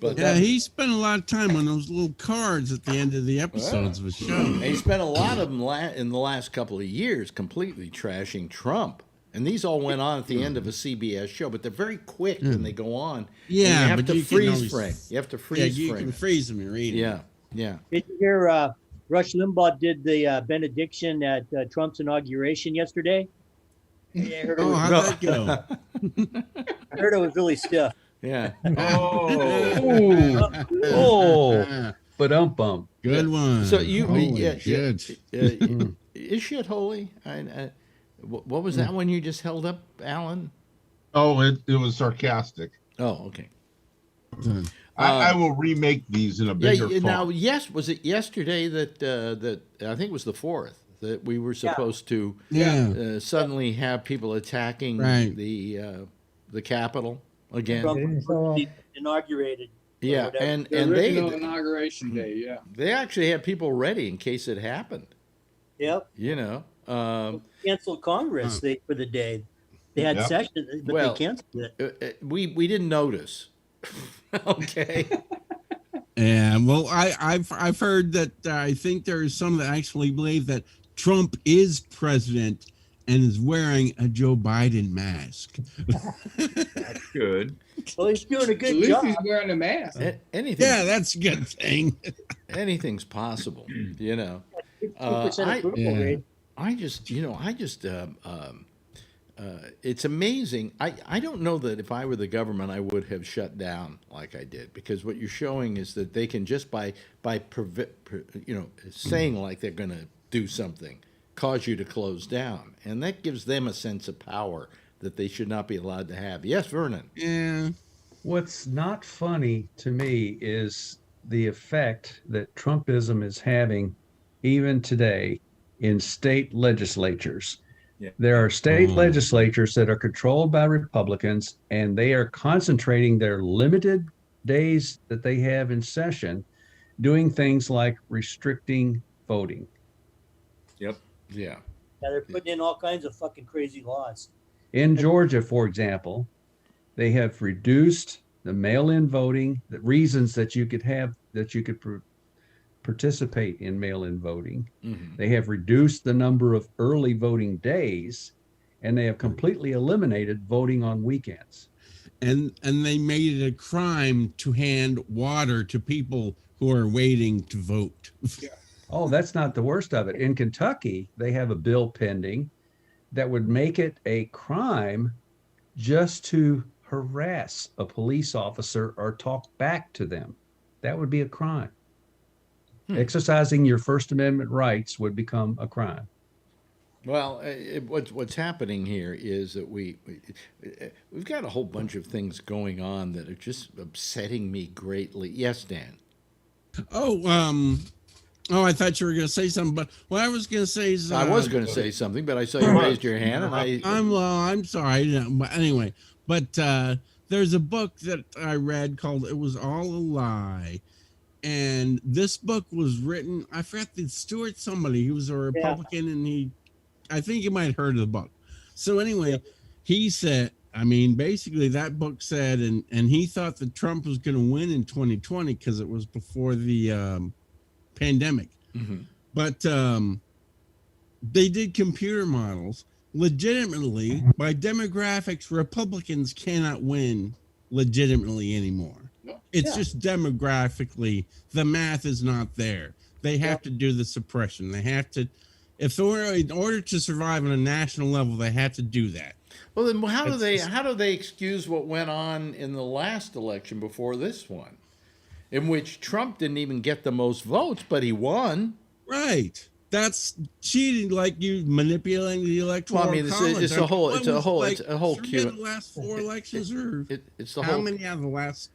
But he spent a lot of time on those little cards at the end of the episodes of his show. And he spent a lot of them in the last couple of years completely trashing Trump. And these all went on at the end of a CBS show, but they're very quick when they go on. Yeah, and you have to freeze frame. You have to freeze frame. Yeah, you can freeze them and read them. Yeah, yeah. Did you hear Rush Limbaugh did the benediction at Trump's inauguration yesterday? Yeah, I heard how'd that go? I heard it was really stiff. Yeah. But bump. Good one. So you, shit. Is shit holy? What was that one you just held up, Alan? Oh, it was sarcastic. Oh, okay. I will remake these in a bigger font. Now, yes, was it yesterday that I think it was the 4th that we were supposed to suddenly have people attacking the Capitol again? Inaugurated. Yeah, and the they inauguration day. Yeah, they actually had people ready in case it happened. Yep. You know, canceled Congress for the day. They had sessions, but they canceled it. We didn't notice. Okay. Yeah, well, I've heard that I think there is some that actually believe that Trump is president and is wearing a Joe Biden mask. That's good. Well, he's doing a good At least job. he's wearing a mask. Anything. Yeah, that's a good thing. Anything's possible, you know. 50% approval rate. It's amazing. I don't know that if I were the government, I would have shut down like I did, because what you're showing is that they can just by saying like they're going to do something, cause you to close down, and that gives them a sense of power that they should not be allowed to have. Yes, Vernon. Yeah. What's not funny to me is the effect that Trumpism is having even today in state legislatures. Yeah. There are state legislatures that are controlled by Republicans, and they are concentrating their limited days that they have in session doing things like restricting voting. Yep. Yeah. Yeah, they're putting in all kinds of fucking crazy laws. In Georgia, for example, they have reduced the mail-in voting, the reasons that you could participate in mail-in voting. Mm-hmm. They have reduced the number of early voting days, and they have completely eliminated voting on weekends. And they made it a crime to hand water to people who are waiting to vote. Oh, that's not the worst of it. In Kentucky, they have a bill pending that would make it a crime just to harass a police officer or talk back to them. That would be a crime. Exercising your First Amendment rights would become a crime. Well, what's happening here is that we've got a whole bunch of things going on that are just upsetting me greatly. Yes, Dan. I thought you were going to say something, but what I was going to say is... I was going to say something, but I saw you raised your hand, and I'm sorry. But anyway, there's a book that I read called It Was All a Lie. And this book was written, I forgot the Stuart somebody. He was a Republican, and I think you might have heard of the book. So anyway, he said, basically that book said, and he thought that Trump was going to win in 2020 because it was before the pandemic. Mm-hmm. But they did computer models. Legitimately, by demographics, Republicans cannot win legitimately anymore. It's just demographically, the math is not there. They have to do the suppression. They have to, in order to survive on a national level, they have to do that. Well, then how do they excuse what went on in the last election before this one, in which Trump didn't even get the most votes, but he won? Right. That's cheating, like you manipulating the electoral Well, I mean, college. it's a whole forget queue. the last 4 elections, or It's the how whole. many of the last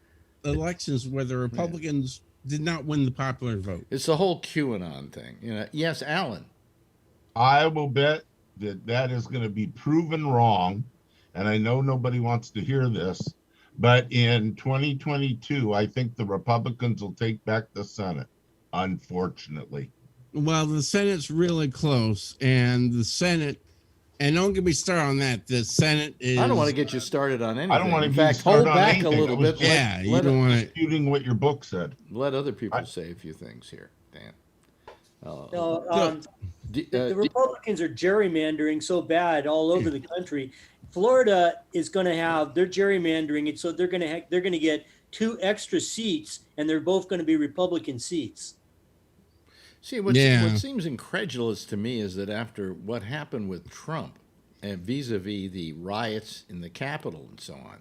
elections where the Republicans did not win the popular vote? It's the whole QAnon thing. Yes, Alan. I will bet that is going to be proven wrong, and I know nobody wants to hear this, but in 2022, I think the Republicans will take back the Senate, unfortunately. Well, the Senate's really close, and the Senate, and don't get me started on that. The Senate is. I don't want to get you started on anything. I don't want to In get fact, started hold on back anything. a little bit. You don't want to. Disputing what your book said. Let other people say a few things here, Dan. The Republicans are gerrymandering so bad all over the country. Florida is going to have they're gerrymandering it, so they're going to get 2 extra seats, and they're both going to be Republican seats. See, what seems incredulous to me is that after what happened with Trump and vis-a-vis the riots in the Capitol and so on,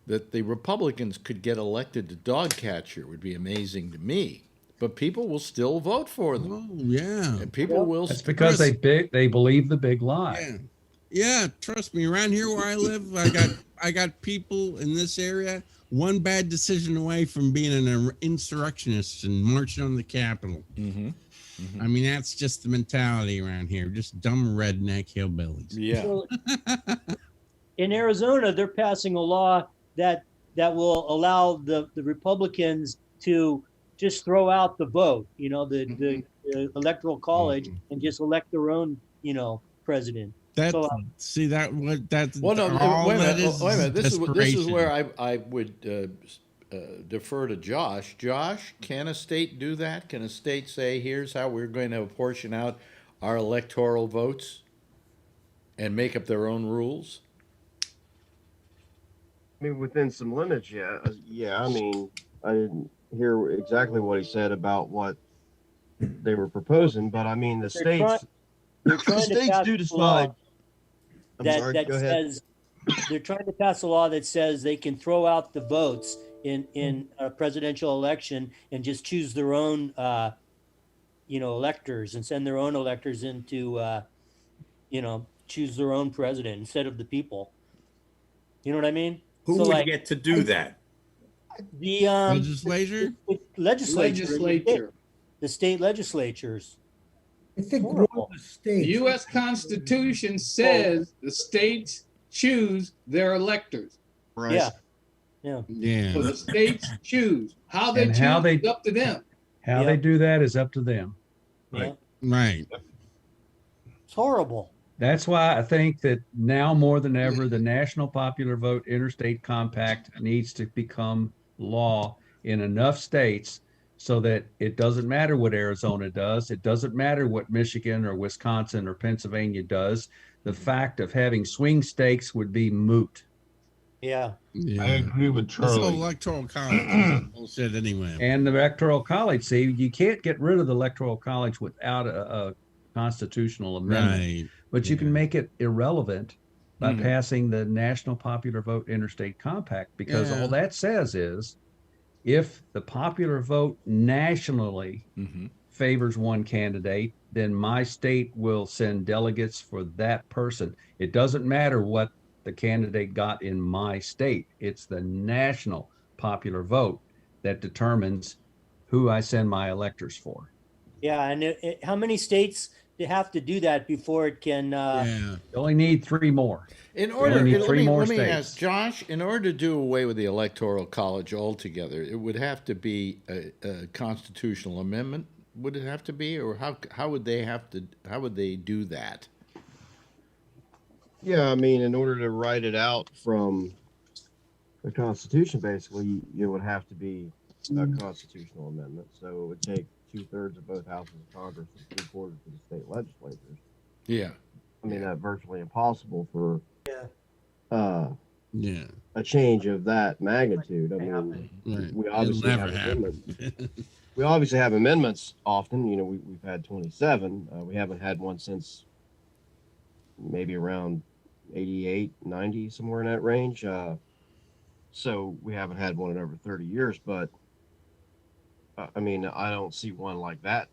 that the Republicans could get elected to dog catcher would be amazing to me. But people will still vote for them. Oh, yeah. And people will. That's because they believe the big lie. Yeah, trust me. Around here where I live, I got people in this area one bad decision away from being an insurrectionist and marching on the Capitol. Mm-hmm. I mean, that's just the mentality around here. Just dumb redneck hillbillies. Yeah. So, in Arizona, they're passing a law that will allow the Republicans to just throw out the vote, the electoral college, and just elect their own, president. Well, no, wait a minute. This is where I would defer to Josh. Josh, can a state do that? Can a state say, here's how we're going to apportion out our electoral votes and make up their own rules? I mean, within some limits, yeah. I mean, I didn't hear exactly what he said about what they were proposing, but I mean, the states do decide. They're trying to pass a law that says they can throw out the votes in a presidential election and just choose their own, electors and send their own electors in to, choose their own president instead of the people. You know what I mean? Who would get to do that? The legislature? Legislature. The state legislatures. I think the U.S. Constitution says the states choose their electors. Right. Yeah. So the states choose. How they choose is up to them. How they do that is up to them. Right. Right. It's horrible. That's why I think that now more than ever, the National Popular Vote Interstate Compact needs to become law in enough states so that it doesn't matter what Arizona does. It doesn't matter what Michigan or Wisconsin or Pennsylvania does. The fact of having swing states would be moot. Yeah. I agree with Charlie. This electoral college is bullshit anyway. And the electoral college, see, you can't get rid of the electoral college without a constitutional amendment. Right. But you can make it irrelevant by passing the National Popular Vote Interstate Compact, because all that says is if the popular vote nationally favors one candidate, then my state will send delegates for that person. It doesn't matter what the candidate got in my state. It's the national popular vote that determines who I send my electors for. Yeah, and how many states have to do that before it can? You only need 3 more. Let me ask Josh. In order to do away with the electoral college altogether, it would have to be a constitutional amendment. Would it have to be, or how would they do that? Yeah, I mean, in order to write it out from the Constitution, basically, it would have to be a constitutional amendment. So it would take 2/3 of both houses of Congress and 3/4 of the state legislatures. Yeah. I mean, that's virtually impossible for Yeah. a change of that magnitude. I mean, we obviously have amendments. We obviously have amendments often. You know, we've had 27. We haven't had one since maybe around 88, 90, somewhere in that range. So we haven't had one in over 30 years. But I mean, I don't see one like that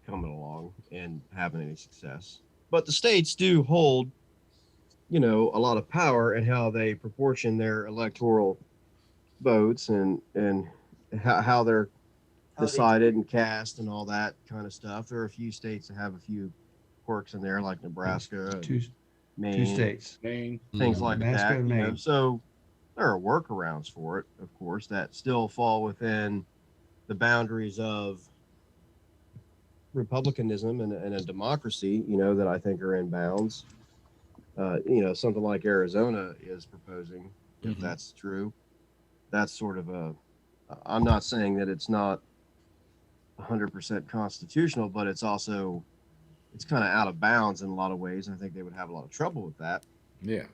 coming along and having any success. But the states do hold, you know, a lot of power in how they proportion their electoral votes and how they're decided and cast and all that kind of stuff. There are a few states that have a few quirks in there, like Nebraska, Maine, two states, things like Nebraska that. and You know, Maine. so there are workarounds for it, of course, that still fall within the boundaries of republicanism and a democracy, you know, that I think are in bounds. You know, something like Arizona is proposing, if that's true. That's sort of I'm not saying that it's not 100% constitutional, but it's also, it's kind of out of bounds in a lot of ways. I think they would have a lot of trouble with that. Yeah.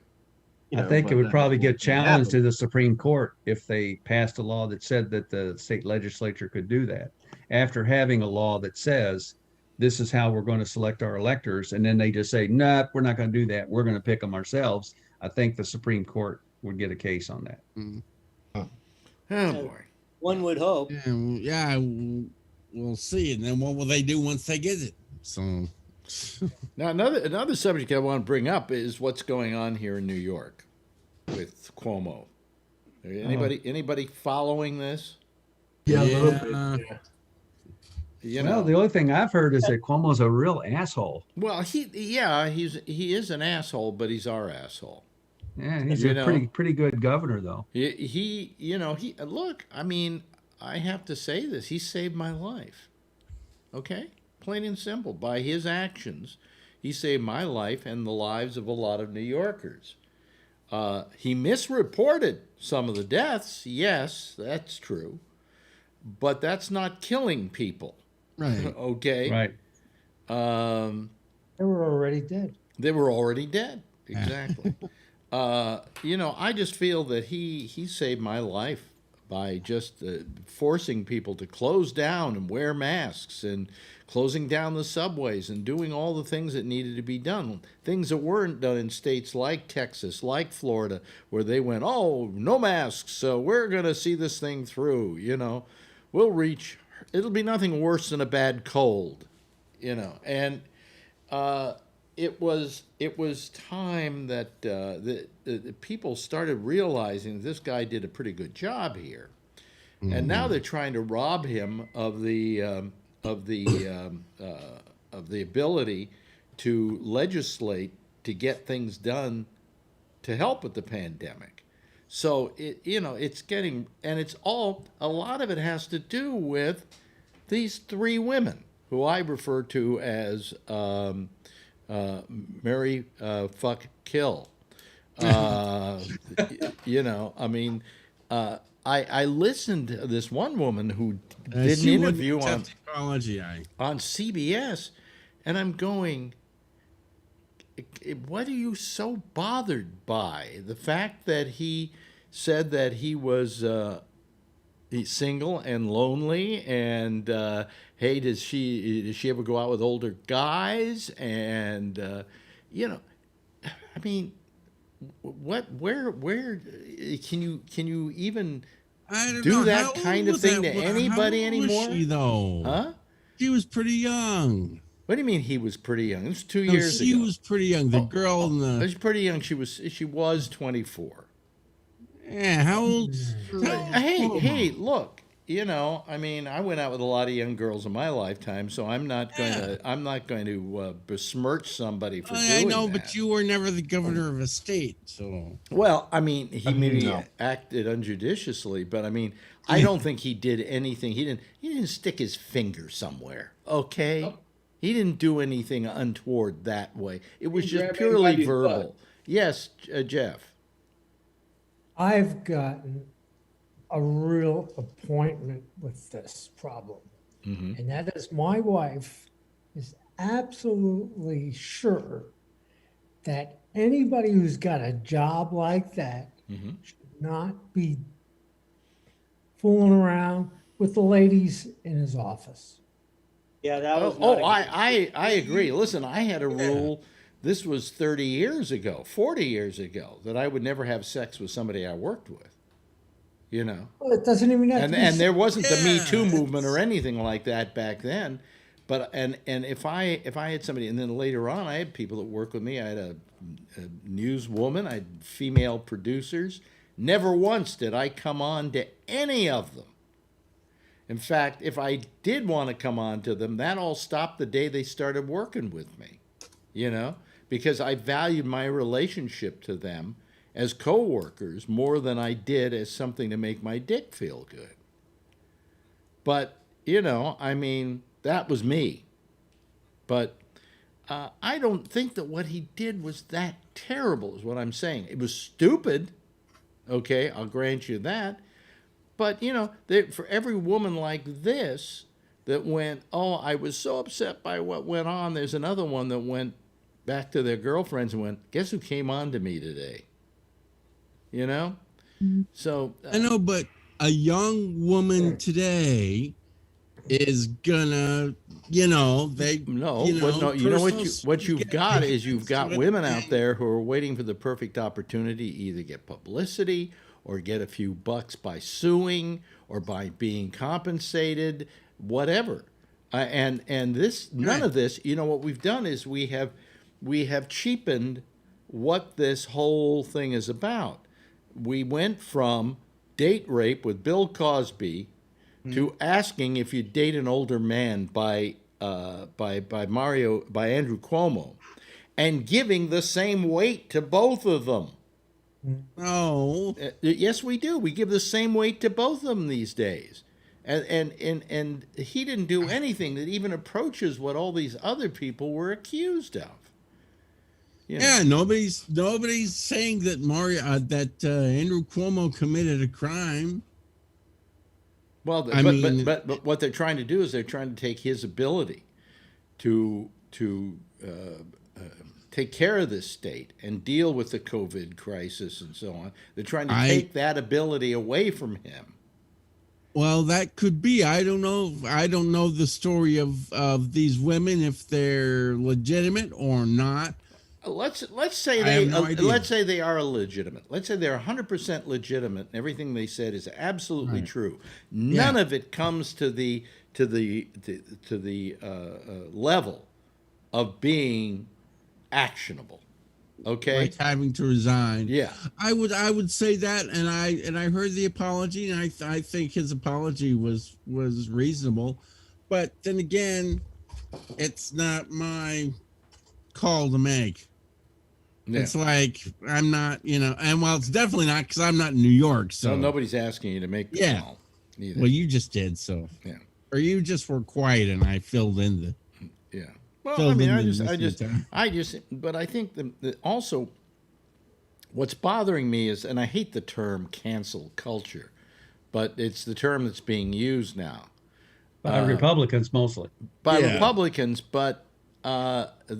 You know, I think it would probably get challenged to happen. the Supreme Court if they passed a law that said that the state legislature could do that. After having a law that says this is how we're going to select our electors, and then they just say, "Nah, we're not going to do that. We're going to pick them ourselves." I think the Supreme Court would get a case on that. Oh boy. One would hope. Yeah, we'll see. And then what will they do once they get it? So Now another subject I want to bring up is what's going on here in New York with Cuomo. Anybody following this? Yeah, a little bit. Yeah. You Well, know, the only thing I've heard is that Cuomo's a real asshole. well, he is an asshole, but he's our asshole. Yeah, he's You a know. pretty good governor, though. He look. I mean, I have to say this. He saved my life. Okay, plain and simple. By his actions, he saved my life and the lives of a lot of New Yorkers. He misreported some of the deaths. Yes, that's true, but that's not killing people. right. Okay. Right. They were already dead. They were already dead. Exactly. I just feel that he saved my life by just forcing people to close down and wear masks and closing down the subways and doing all the things that needed to be done. Things that weren't done in states like Texas, like Florida, where they went, oh, no masks, so we're going to see this thing through, it'll be nothing worse than a bad cold, and it was time that the people started realizing this guy did a pretty good job here, and now they're trying to rob him of the ability to legislate to get things done to help with the pandemic. So it's getting, and a lot of it has to do with these three women who I refer to as Mary Fuck Kill. I listened to this one woman who did an interview on CBS, and I'm going, what are you so bothered by? The fact that he said that he was he's single and lonely, and hey, does she ever go out with older guys? And I mean, where can you even do that kind of thing to anybody anymore? Was she, though? Huh? She was pretty young. What do you mean he was pretty young? It was 2 years ago. She was pretty young. The girl in the... She was pretty young. She was 24. Yeah, how old? Hey, look. I went out with a lot of young girls in my lifetime, so I'm not going to besmirch somebody for doing that. I know, but you were never the governor of a state, so. Well, I mean, he maybe acted unjudiciously, but I mean, I don't think he did anything. He didn't stick his finger somewhere. Okay. Oh. He didn't do anything untoward that way. It was just purely verbal. Yes, Jeff. I've gotten a real appointment with this problem. Mm-hmm. And that is, my wife is absolutely sure that anybody who's got a job like that should not be fooling around with the ladies in his office. Yeah, that was. I agree. Listen, I had a rule. This was 40 years ago, that I would never have sex with somebody I worked with. Well, it doesn't even have to be. And there wasn't the Me Too movement or anything like that back then. But and if I had somebody, and then later on I had people that work with me. I had a newswoman, I had female producers. Never once did I come on to any of them. In fact, if I did want to come on to them, that all stopped the day they started working with me, because I valued my relationship to them as co-workers more than I did as something to make my dick feel good. But, that was me. But I don't think that what he did was that terrible, is what I'm saying. It was stupid. Okay, I'll grant you that. But, for every woman like this that went, oh, I was so upset by what went on, there's another one that went back to their girlfriends and went, guess who came on to me today? So. I know, but a young woman today is gonna, what you've got is you've got women out there who are waiting for the perfect opportunity to either get publicity or get a few bucks by suing or by being compensated, whatever. And this, none of this, what we've done is we have cheapened what this whole thing is about. We went from date rape with Bill Cosby to asking if you date an older man by Andrew Cuomo, and giving the same weight to both of them. No. Yes, we do. We give the same weight to both of them these days. And he didn't do anything that even approaches what all these other people were accused of. Yeah, nobody's saying that Andrew Cuomo committed a crime. Well, but what they're trying to do is they're trying to take his ability to take care of this state and deal with the COVID crisis and so on. They're trying to take that ability away from him. Well, that could be. I don't know. I don't know the story of these women, if they're legitimate or not. Let's say they are legitimate. Let's say they're 100% legitimate, and everything they said is absolutely true. None of it comes to the level of being actionable. Okay, like having to resign. Yeah, I would say that, and I heard the apology, and I think his apology was reasonable, but then again, it's not my call to make. Yeah. It's like, I'm not, and well, it's definitely not, because I'm not in New York. So no, nobody's asking you to make the call either. Well, you just did, so. Yeah. Or you just were quiet and I filled in the. Yeah. Well, but I think that also what's bothering me is, and I hate the term cancel culture, but it's the term that's being used now. By Republicans mostly. By Republicans, but a lot of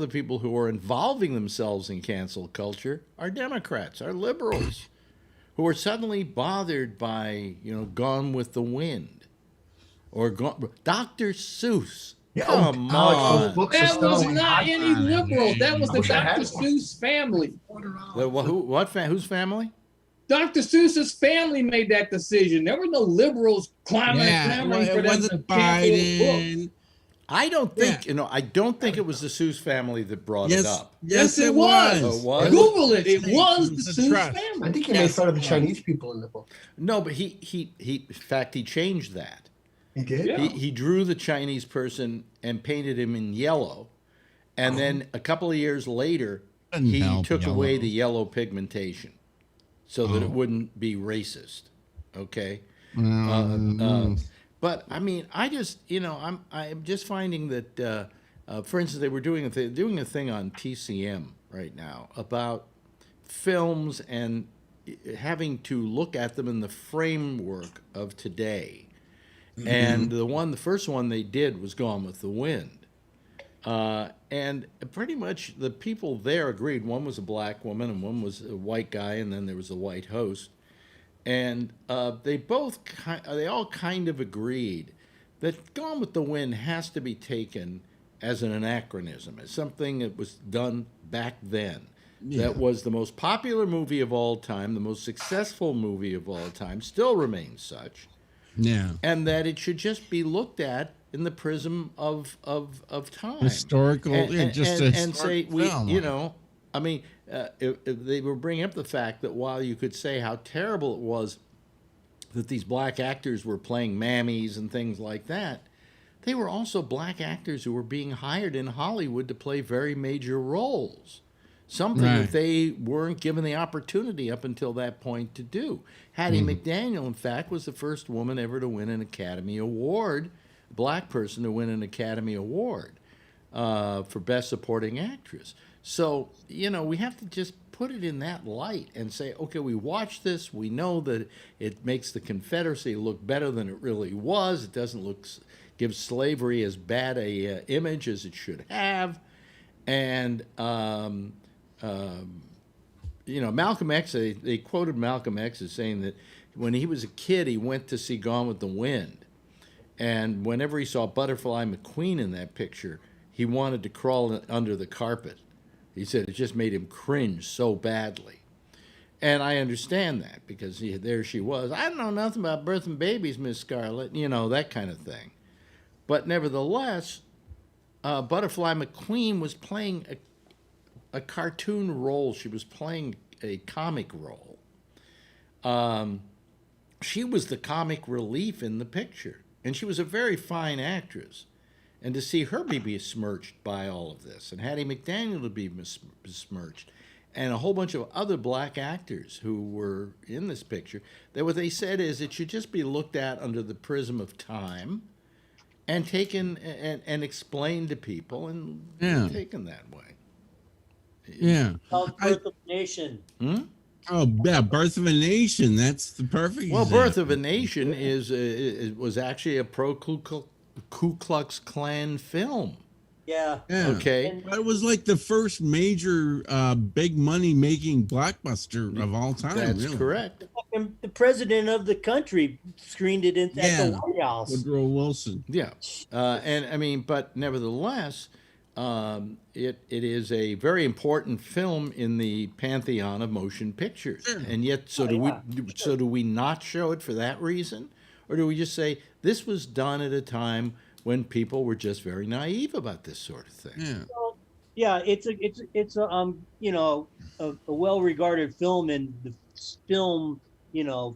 the people who are involving themselves in cancel culture are Democrats, are liberals, who are suddenly bothered by, Gone with the Wind or Dr. Seuss. Come on. That was not any liberals. That was the Dr. Seuss family. Whose family? Dr. Seuss's family made that decision. There were no liberals clamoring for them to cancel the book. I don't think I don't think it was the Seuss family that brought it up. Yes, it was. Oh, it was? Google it. It was the Seuss family. I think he made fun of the Chinese people in the book. No, but he in fact he changed that. He did? Yeah. He drew the Chinese person and painted him in yellow, and then a couple of years later he took away the yellow pigmentation so that it wouldn't be racist. Okay. But I mean, I just I'm just finding that for instance, they were doing a thing on TCM right now about films and having to look at them in the framework of today. And the first one they did was Gone with the Wind. And pretty much the people there agreed. One was a black woman and one was a white guy, and then there was a white host. And they all kind of agreed that Gone with the Wind has to be taken as an anachronism, as something that was done back then. Yeah. That was the most popular movie of all time, the most successful movie of all time, still remains such. Yeah. And that it should just be looked at in the prism of time, Historical, and say film. you know, I mean, if they were bringing up the fact that while you could say how terrible it was that these black actors were playing mammies and things like that, they were also black actors who were being hired in Hollywood to play very major roles. Something that they weren't given the opportunity up until that point to do. Hattie McDaniel, in fact, was the first woman ever to win an Academy Award, black person to win an Academy Award for Best Supporting Actress. So, you know, we have to just put it in that light and say, okay, we watched this. We know that it makes the Confederacy look better than it really was. It doesn't give slavery as bad a image as it should have. And you know, Malcolm X, they quoted Malcolm X as saying that when he was a kid, he went to see Gone with the Wind. And whenever he saw Butterfly McQueen in that picture, he wanted to crawl under the carpet. He said it just made him cringe so badly. And I understand that because there she was. I don't know nothing about birthing babies, Miss Scarlett, you know, that kind of thing. But nevertheless, Butterfly McQueen was playing a cartoon role. She was playing a comic role. She was the comic relief in the picture, and she was a very fine actress. And to see her be besmirched by all of this, and Hattie McDaniel to be besmirched, and a whole bunch of other black actors who were in this picture, that what they said is it should just be looked at under the prism of time and taken and explained to people and taken that way. Yeah. Birth of a Nation. Oh, yeah, Birth of a Nation. That's the perfect Well, example. Birth of a Nation was actually a pro-Ku Klux Klan film. Yeah. Okay. But it was like the first major big money making blockbuster of all time. That's really. correct. And the president of the country screened it at the White House. Woodrow Wilson. Yeah. And I mean, but nevertheless, it is a very important film in the pantheon of motion pictures. Sure. And yet, do we not show it for that reason? Or do we just say this was done at a time when people were just very naive about this sort of thing? Yeah. Well, yeah, it's a you know, a well-regarded film in the film, you know,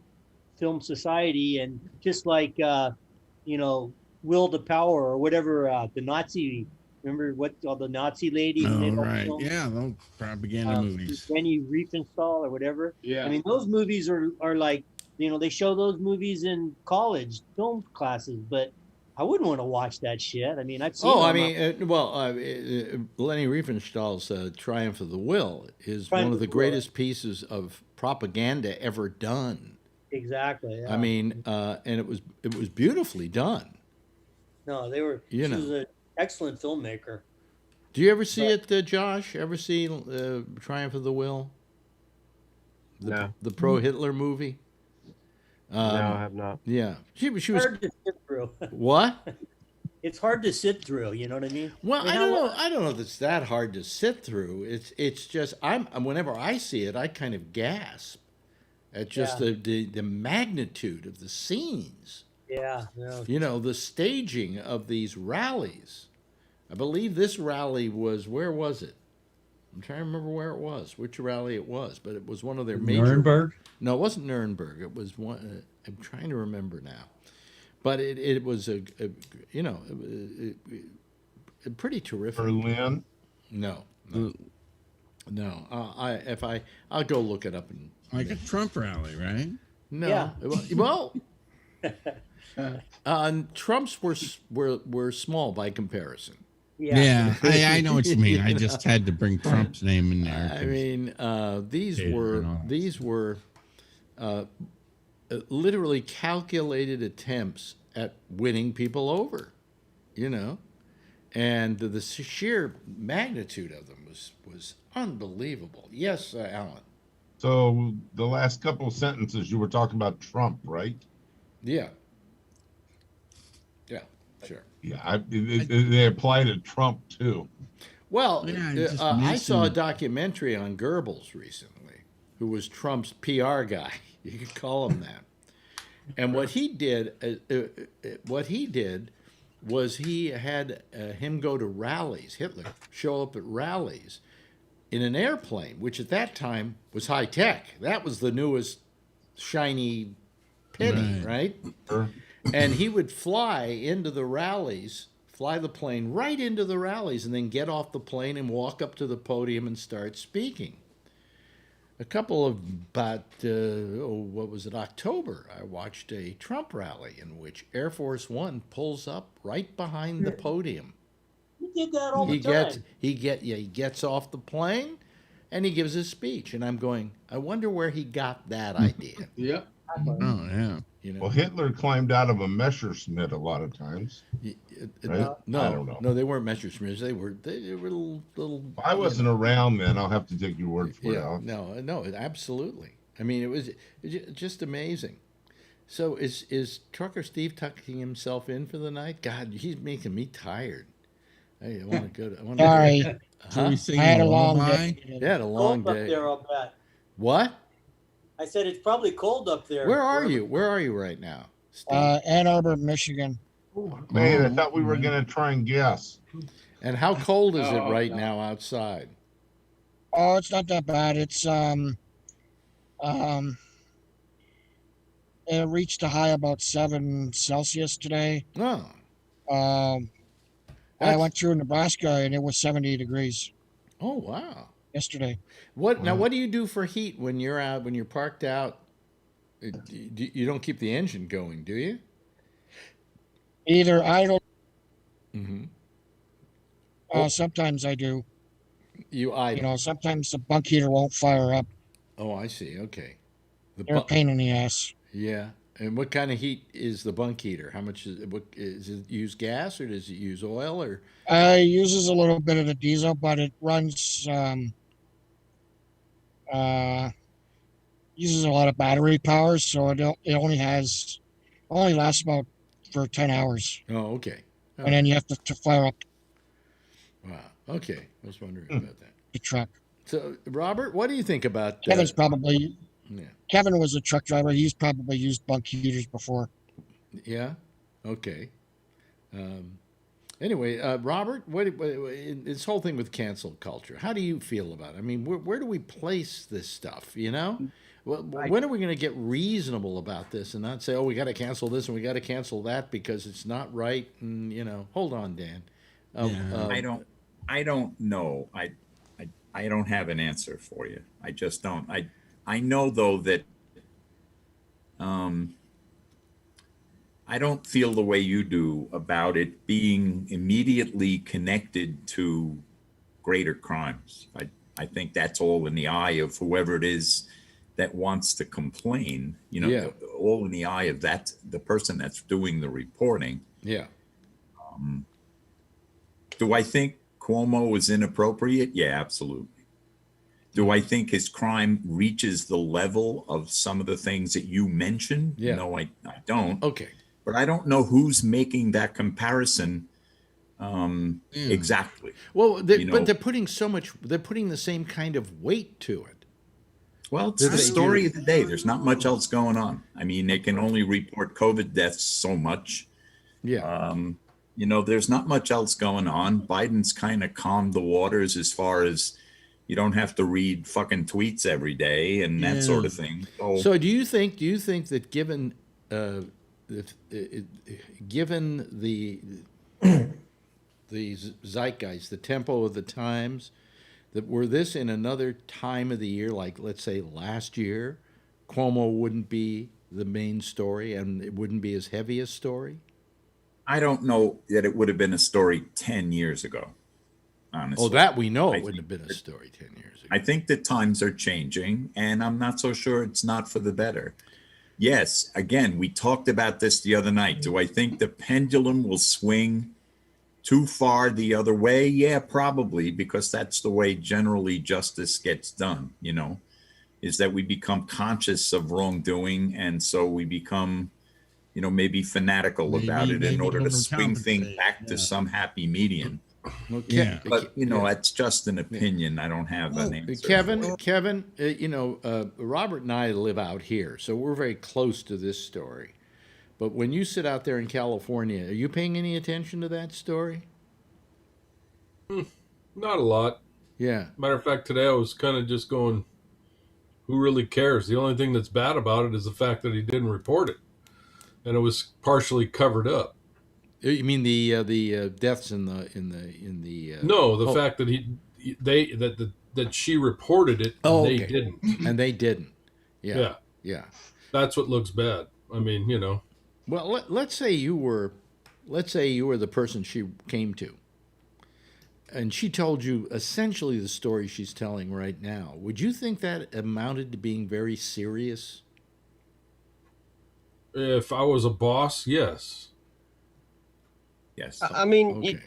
film society, and just like you know, Will to Power or whatever, the Nazi. Remember what all the Nazi lady? Oh, right. Yeah, those propaganda movies. Jenny Riefenstahl or whatever. Yeah. I mean, those movies are like, you know, they show those movies in college film classes, but I wouldn't want to watch that shit. I mean, I've seen. Oh, I mean, Leni Riefenstahl's Triumph of the Will is one of the greatest pieces of propaganda ever done. Exactly. Yeah. I mean, and it was beautifully done. No, they were. She was an excellent filmmaker. Do you ever see it, Josh? Ever see Triumph of the Will? No. The pro-Hitler movie? No, I have not. Yeah. She was hard to sit through. What? It's hard to sit through, you know what I mean? Well, I don't know. I don't know if it's that hard to sit through. It's just whenever I see it, I kind of gasp at just the magnitude of the scenes. Yeah. No. You know, the staging of these rallies. I believe this rally was, where was it? I'm trying to remember where it was, which rally it was, but it was one of their major. Nuremberg? No, it wasn't Nuremberg. It was one. I'm trying to remember now, but it was a pretty terrific. Berlin? No. I'll go look it up and like a Trump rally, right? No. Yeah. Well. Trump's were small by comparison. Yeah, I know what you mean. I just had to bring Trump's name in there. I mean, these were literally calculated attempts at winning people over, you know, and the sheer magnitude of them was unbelievable. Yes, Alan. So the last couple of sentences you were talking about Trump, right? Yeah. Yeah, sure. Yeah, they apply to Trump too. Well, I saw a documentary on Goebbels recently, who was Trump's PR guy. You could call him that. And what he did was he had him go to rallies, Hitler show up at rallies in an airplane, which at that time was high tech. That was the newest shiny penny, right? And he would fly into the rallies, fly the plane right into the rallies, and then get off the plane and walk up to the podium and start speaking. A couple of October, I watched a Trump rally in which Air Force One pulls up right behind the podium. You did that all the time. He gets off the plane, and he gives his speech. And I'm going, I wonder where he got that idea. Yep. Oh yeah. You know? Well, Hitler climbed out of a Messerschmitt a lot of times. Right? No, I don't know. No, they weren't Messerschmitts. They were little. I wasn't around then. I'll have to take your word for it. Yeah, no, absolutely. I mean, it was just amazing. So is Trucker Steve tucking himself in for the night? God, he's making me tired. I want to go to. Sorry. Huh? I had a long day. You had a long Cold day. up there, I'll bet. What? I said it's probably cold up there. Where are you? Where are you right now? Ann Arbor, Michigan. Man, I thought we were going to try and guess. And how cold is it right now outside? Oh, it's not that bad. It's it reached a high about 7 Celsius today. Oh. I went through Nebraska and it was 70 degrees. Oh wow. Yesterday. What do you do for heat when you're out, when you're parked out? You don't keep the engine going, do you? Either idle. Mm-hmm. Sometimes I do. You idle. You know, sometimes the bunk heater won't fire up. Oh, I see. Okay. They're a pain in the ass. Yeah. And what kind of heat is the bunk heater? How much is it use gas or does it use oil or? It uses a little bit of the diesel, but it runs uses a lot of battery power, so it only lasts about for 10 hours. Oh, okay. Oh. And then you have to fire up. Wow. Okay. I was wondering about that. The truck. So, Robert, what do you think about Kevin's probably. Yeah. Kevin was a truck driver. He's probably used bunk heaters before. Yeah. Okay. Anyway, Robert, what this whole thing with cancel culture? How do you feel about it? I mean, where do we place this stuff? You know, when are we going to get reasonable about this and not say, "Oh, we got to cancel this and we got to cancel that because it's not right"? And hold on, Dan. I don't know. I don't have an answer for you. I just don't. I know though that I don't feel the way you do about it being immediately connected to greater crimes. I think that's all in the eye of whoever it is that wants to complain, all in the eye of the person that's doing the reporting. Yeah. Do I think Cuomo is inappropriate? Yeah, absolutely. Do I think his crime reaches the level of some of the things that you mentioned? Yeah. No, I don't. Okay. But I don't know who's making that comparison exactly. Well, but they're putting they're putting the same kind of weight to it. Well, it's the story of the day. There's not much else going on. I mean, they can only report COVID deaths so much. Yeah. There's not much else going on. Biden's kind of calmed the waters as far as you don't have to read fucking tweets every day and that sort of thing. So do you think that given the zeitgeist, the tempo of the times, that were this in another time of the year, like let's say last year, Cuomo wouldn't be the main story and it wouldn't be as heavy a story? I don't know that it would have been a story 10 years ago, honestly. Oh, that we know it wouldn't have been a story 10 years ago. I think the times are changing, and I'm not so sure it's not for the better. Yes, again, we talked about this the other night. Do I think the pendulum will swing too far the other way? Yeah, probably, because that's the way generally justice gets done, is that we become conscious of wrongdoing, and so we become maybe fanatical about it in order to swing things back to some happy median. Okay. But that's just an opinion. I don't have an answer. Kevin, Robert and I live out here, so we're very close to this story. But when you sit out there in California, are you paying any attention to that story? Not a lot. Yeah. Matter of fact, today I was kind of just going, who really cares? The only thing that's bad about it is the fact that he didn't report it, and it was partially covered up. You mean the deaths in the No, the fact that that she reported it, and they didn't, and they didn't. Yeah. That's what looks bad. I mean, you know. Well, let's say you were the person she came to, and she told you essentially the story she's telling right now. Would you think that amounted to being very serious? If I was a boss, yes. Yes. I mean,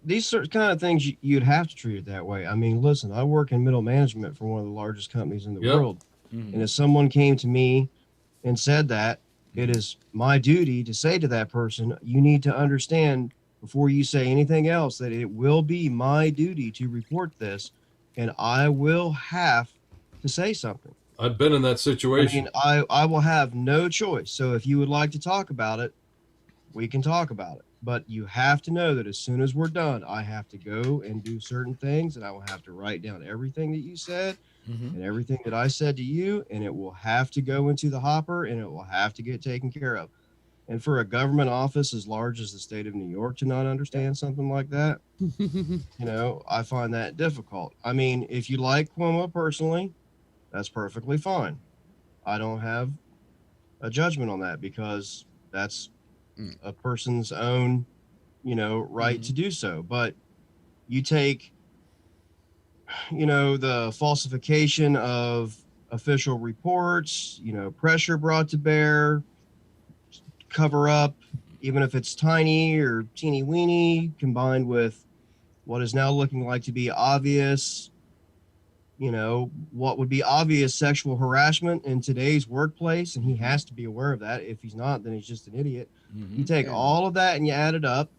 these kind of things you'd have to treat it that way. I mean, listen, I work in middle management for one of the largest companies in the world. Mm-hmm. And if someone came to me and said that, it is my duty to say to that person, you need to understand before you say anything else that it will be my duty to report this, and I will have to say something. I've been in that situation. I mean, I will have no choice. So if you would like to talk about it, we can talk about it. But you have to know that as soon as we're done, I have to go and do certain things, and I will have to write down everything that you said and everything that I said to you, and it will have to go into the hopper, and it will have to get taken care of. And for a government office as large as the state of New York to not understand something like that, you know, I find that difficult. I mean, if you like Cuomo personally, that's perfectly fine. I don't have a judgment on that because that's a person's own, you know, right to do so. But you take, you know, the falsification of official reports, you know, pressure brought to bear, cover up, even if it's tiny or teeny weeny, combined with what is now looking like to be obvious, you know, what would be obvious sexual harassment in today's workplace. And he has to be aware of that. If he's not, then he's just an idiot. You take all of that and you add it up,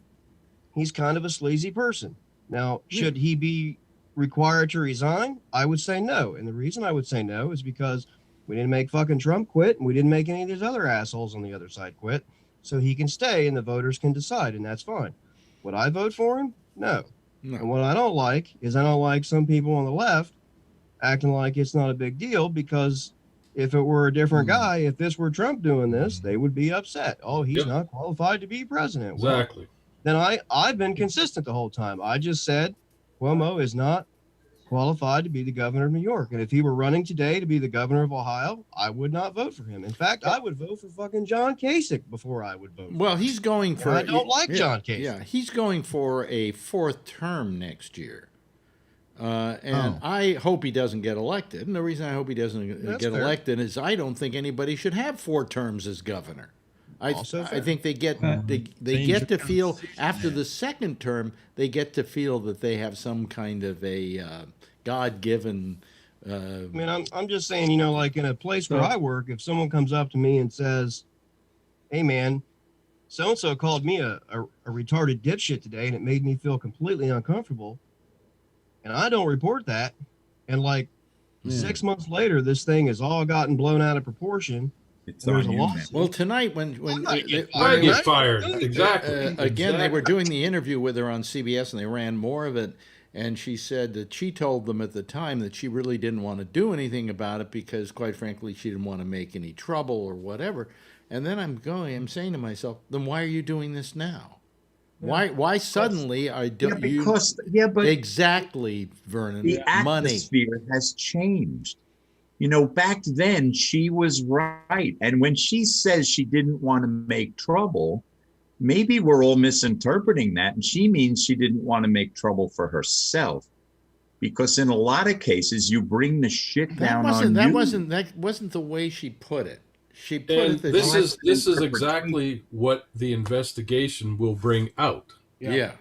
he's kind of a sleazy person. Now, should he be required to resign? I would say no. And the reason I would say no is because we didn't make fucking Trump quit, and we didn't make any of these other assholes on the other side quit. So he can stay and the voters can decide, and that's fine. Would I vote for him? No. And what I don't like is I don't like some people on the left acting like it's not a big deal, because if it were a different guy, if this were Trump doing this, they would be upset. Oh, he's not qualified to be president. Exactly. Well, then I've been consistent the whole time. I just said Cuomo is not qualified to be the governor of New York. And if he were running today to be the governor of Ohio, I would not vote for him. In fact, I would vote for fucking John Kasich before I would vote for Well, him. he's going for... And I don't like John Kasich. Yeah, he's going for a fourth term next year. I hope he doesn't get elected. And the reason I hope he doesn't get elected is I don't think anybody should have 4 terms as governor. I think they get to feel after the second term, they get to feel that they have some kind of a God-given. I mean, I'm just saying, you know, like in a place where I work, if someone comes up to me and says, "Hey, man, so and so called me a retarded dipshit today, and it made me feel completely uncomfortable," and I don't report that, and like 6 months later, this thing has all gotten blown out of proportion. There's a lawsuit. Well, tonight when I get fired. Exactly. Again, they were doing the interview with her on CBS, and they ran more of it. And she said that she told them at the time that she really didn't want to do anything about it because, quite frankly, she didn't want to make any trouble or whatever. And then I'm saying to myself, then why are you doing this now? Why suddenly are you? Exactly, Vernon. The atmosphere has changed. You know, back then she was right. And when she says she didn't want to make trouble, maybe we're all misinterpreting that. And she means she didn't want to make trouble for herself. Because in a lot of cases, you bring the shit down on you. That wasn't the way she put it. She put it that this is exactly what the investigation will bring out. Yeah.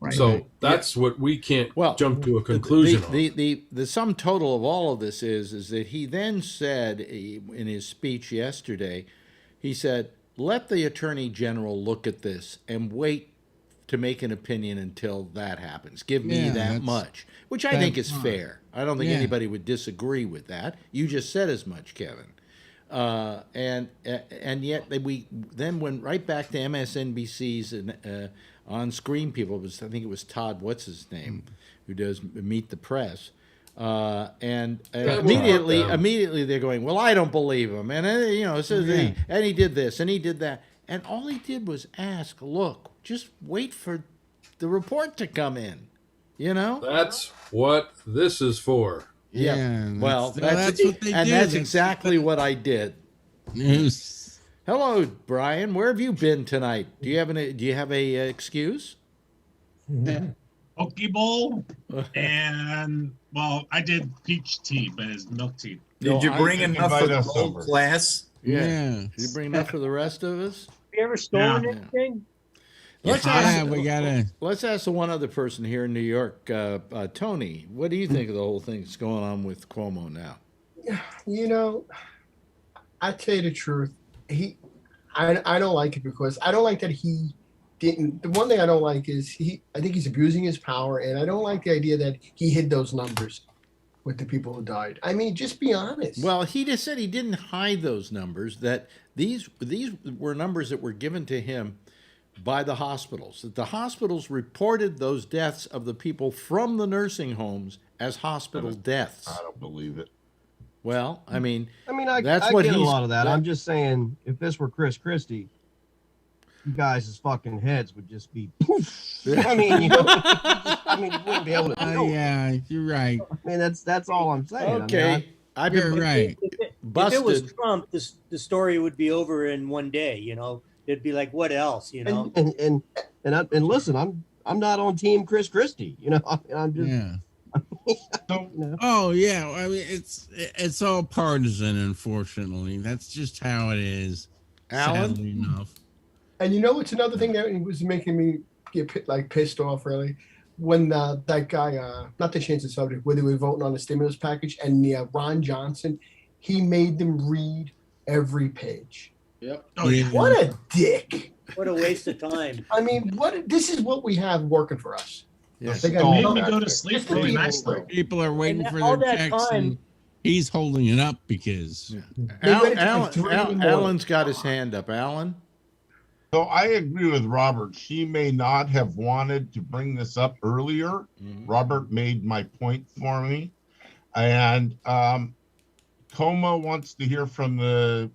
Right. So that's what we can't jump to a conclusion on. The sum total of all of this is that he then said in his speech yesterday, he said, let the Attorney General look at this and wait to make an opinion until that happens. Give me that much, which I think is fair. I don't think anybody would disagree with that. You just said as much, Kevin. And yet we then went right back to MSNBC's and on-screen people. I think it was Todd, what's his name, who does Meet the Press. And immediately they're going, well, I don't believe him, and and he did this and he did that, and all he did was ask, look, just wait for the report to come in, That's what this is for. Yeah. Well, that's what they do. And that's exactly what I did. Yes. Hello, Brian. Where have you been tonight? Do you have a excuse? Poke Bowl, and well, I did peach tea, but it's milk tea. Did you bring enough for the whole class? Yeah. Did you bring enough for the rest of us? Have you ever stolen anything? Let's ask the one other person here in New York, Tony. What do you think of the whole thing that's going on with Cuomo now? I tell you the truth. I don't like it because I don't like that he didn't. The one thing I don't like is I think he's abusing his power, and I don't like the idea that he hid those numbers with the people who died. I mean, just be honest. Well, he just said he didn't hide those numbers, that these were numbers that were given to him by the hospitals, that the hospitals reported those deaths of the people from the nursing homes as hospital deaths. I don't believe it. Well, I mean, that's what get a lot of that. I'm just saying, if this were Chris Christie, you guys' fucking heads would just be poof. I mean, you wouldn't be able to do it. Yeah, you're right. I mean, that's all I'm saying. Okay, you're right. If it was Trump, the story would be over in one day. It'd be like, what else? And listen, I'm not on team Chris Christie. I'm just. Yeah. Oh yeah, I mean it's all partisan. Unfortunately, that's just how it is. Alan? Sadly enough. And it's another thing that was making me get pissed off really when that guy, not to change the subject, where they were voting on the stimulus package, and Ron Johnson, he made them read every page. Yep. Oh, yeah. What a dick! What a waste of time. I mean, this is what we have working for us. Yeah. They made me go to sleep really nicely. People are waiting for their checks, and he's holding it up because Alan's got his hand up. Alan? So I agree with Robert. She may not have wanted to bring this up earlier. Mm-hmm. Robert made my point for me. And Como wants to hear from the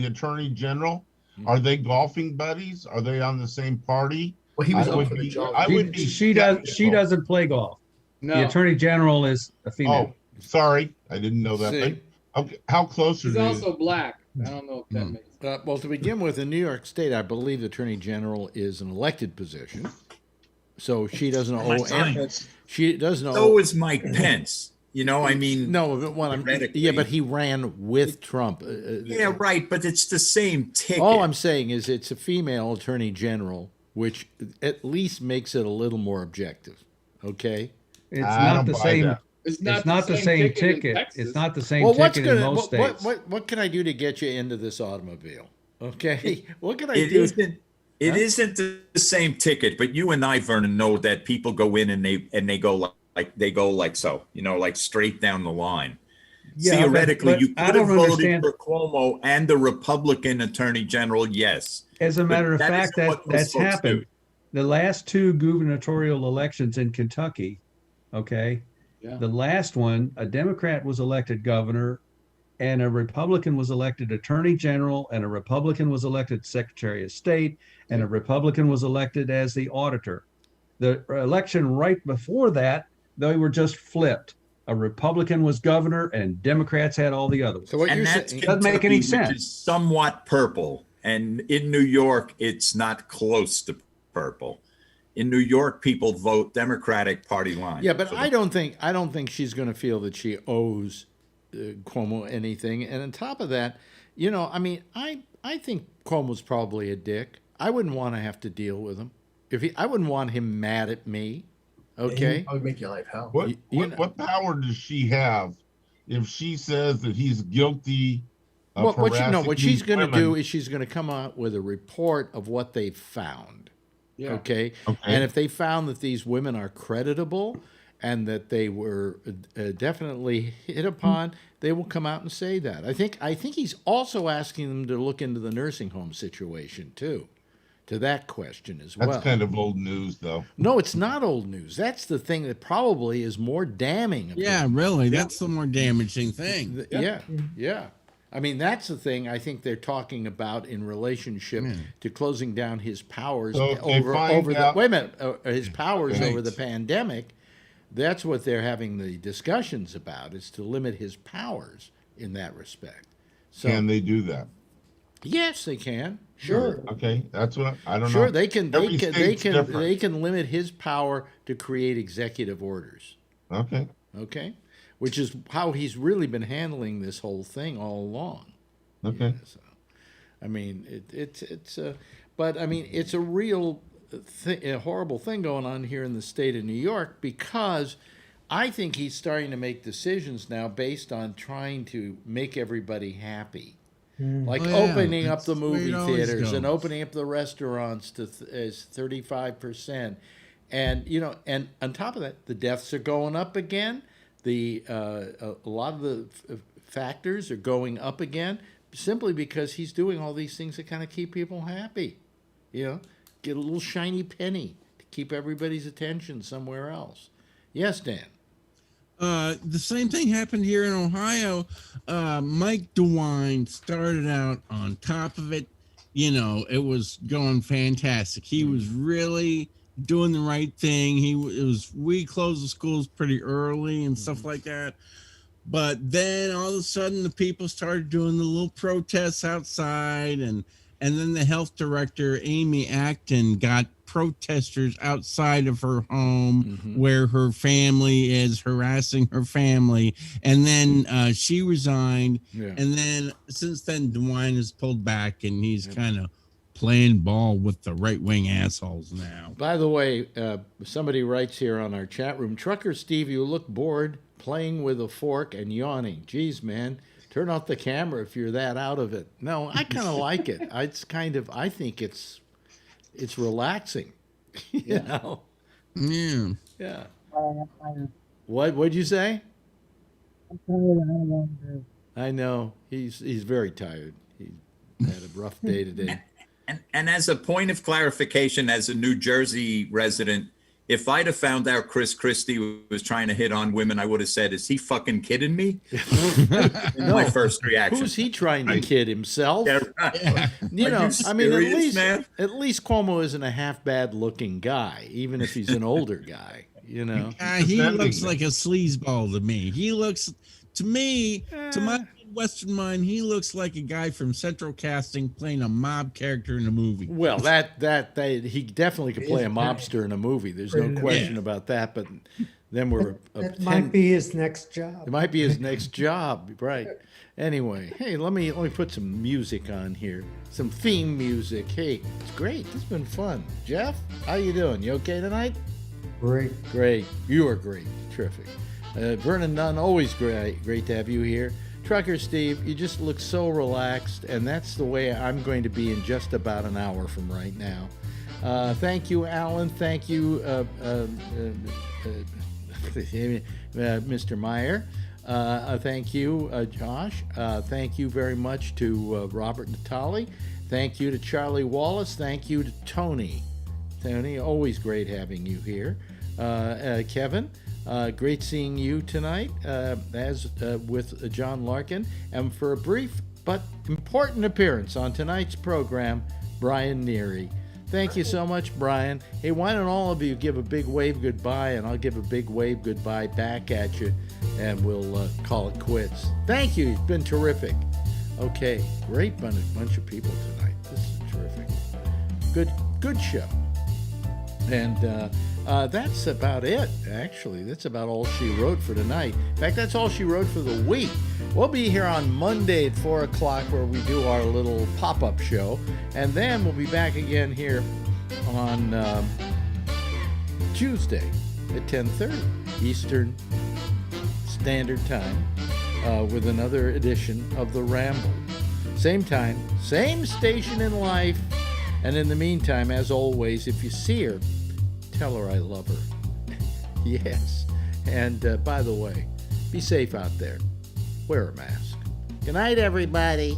Attorney General. Mm-hmm. Are they golfing buddies? Are they on the same party? Well, he was up for the job. She doesn't play golf. No. The Attorney General is a female. Oh, sorry. I didn't know that. Okay. How close are they? He's also black. I don't know if that makes sense. Well, to begin with, in New York State, I believe the Attorney General is an elected position. So she doesn't owe she doesn't owe. So is Mike Pence. I mean, no, but he ran with Trump. Yeah, right. But it's the same ticket. All I'm saying is it's a female Attorney General, which at least makes it a little more objective. Okay, it's not the same. It's not the same ticket. It's not the same ticket in most states. What can I do to get you into this automobile? Okay, what can I do? It isn't the same ticket, but you and I, Vernon, know that people go in and they go like so, like straight down the line. Yeah, theoretically, you could have voted for Cuomo and the Republican Attorney General, yes. As a matter of fact, that's happened. The last two gubernatorial elections in Kentucky, okay, the last one, a Democrat was elected governor, and a Republican was elected Attorney General, and a Republican was elected Secretary of State, and a Republican was elected as the auditor. The election right before that, they were just flipped. A Republican was governor, and Democrats had all the others. So what you're saying doesn't make any sense. Which is somewhat purple, and in New York, it's not close to purple. In New York, people vote Democratic Party line. Yeah, but I don't think she's going to feel that she owes Cuomo anything. And on top of that, I think Cuomo's probably a dick. I wouldn't want to have to deal with him. I wouldn't want him mad at me. Okay, I would make your life hell. What power does she have if she says that he's guilty of harassing what she's going to do is she's going to come out with a report of what they found. Yeah. Okay, and if they found that these women are creditable and that they were definitely hit upon, they will come out and say that. I think he's also asking them to look into the nursing home situation too, to that question as well. That's kind of old news, though. No, it's not old news. That's the thing that probably is more damning. Yeah, really. That's the more damaging thing. Yeah. I mean, that's the thing I think they're talking about in relationship to closing down his powers over the pandemic. That's what they're having the discussions about, is to limit his powers in that respect. So, can they do that? Yes, they can. Sure. Okay, that's what I don't know. Sure, they can limit his power to create executive orders. Okay. Which is how he's really been handling this whole thing all along. Okay. Yeah, so, I mean, it's a real a horrible thing going on here in the state of New York, because I think he's starting to make decisions now based on trying to make everybody happy. Like opening up the movie theaters and opening up the restaurants to as 35%. And, and on top of that, the deaths are going up again. A lot of the factors are going up again simply because he's doing all these things that kind of keep people happy. Get a little shiny penny to keep everybody's attention somewhere else. Yes, Dan. The same thing happened here in Ohio. Mike DeWine started out on top of it. It was going fantastic. He was really doing the right thing. We closed the schools pretty early and stuff like that. But then all of a sudden the people started doing the little protests outside, and then the health director, Amy Acton, got protesters outside of her home where her family is harassing her family. And then she resigned. Yeah. And then since then, DeWine has pulled back, and he's kind of playing ball with the right-wing assholes now. By the way, somebody writes here on our chat room, Trucker Steve, you look bored playing with a fork and yawning. Geez, man, turn off the camera if you're that out of it. No, I kind of like it. I think it's relaxing. you know? Yeah. Yeah. What'd you say? I'm tired. I know. He's very tired. He had a rough day today. And as a point of clarification, as a New Jersey resident, if I'd have found out Chris Christie was trying to hit on women, I would have said, is he fucking kidding me? My first reaction. Who's he trying to kid, himself? Yeah, right. I mean, at least Cuomo isn't a half bad looking guy, even if he's an older guy, He looks like a sleazeball to me. He looks, to me, to my Western mind, he looks like a guy from Central Casting playing a mob character in a movie. Well, he definitely could play a mobster in a movie. There's no question about that. But then that might be his next job. It might be his next job, right? Anyway, hey, let me put some music on here, some theme music. Hey, it's great. It's been fun. Jeff, how you doing? You okay tonight? Great. You are great. Terrific. Vernon Nunn, always great to have you here. Trucker Steve, you just look so relaxed, and that's the way I'm going to be in just about an hour from right now. Thank you, Alan. Thank you, Mr. Meyer. Thank you, Josh. Thank you very much to Robert Natali. Thank you to Charlie Wallace. Thank you to Tony. Tony, always great having you here. Kevin. Great seeing you tonight, with John Larkin. And for a brief but important appearance on tonight's program, Brian Neary. Thank you so much, Brian. Hey, why don't all of you give a big wave goodbye, and I'll give a big wave goodbye back at you, and we'll call it quits. Thank you. It's been terrific. Okay, great bunch of people tonight. This is terrific. Good show. And that's about it, actually. That's about all she wrote for tonight. In fact, that's all she wrote for the week. We'll be here on Monday at 4 o'clock where we do our little pop-up show. And then we'll be back again here on Tuesday at 10:30 Eastern Standard Time with another edition of The Ramble. Same time, same station in life. And in the meantime, as always, if you see her, tell her I love her. Yes. And by the way, be safe out there. Wear a mask. Good night, everybody.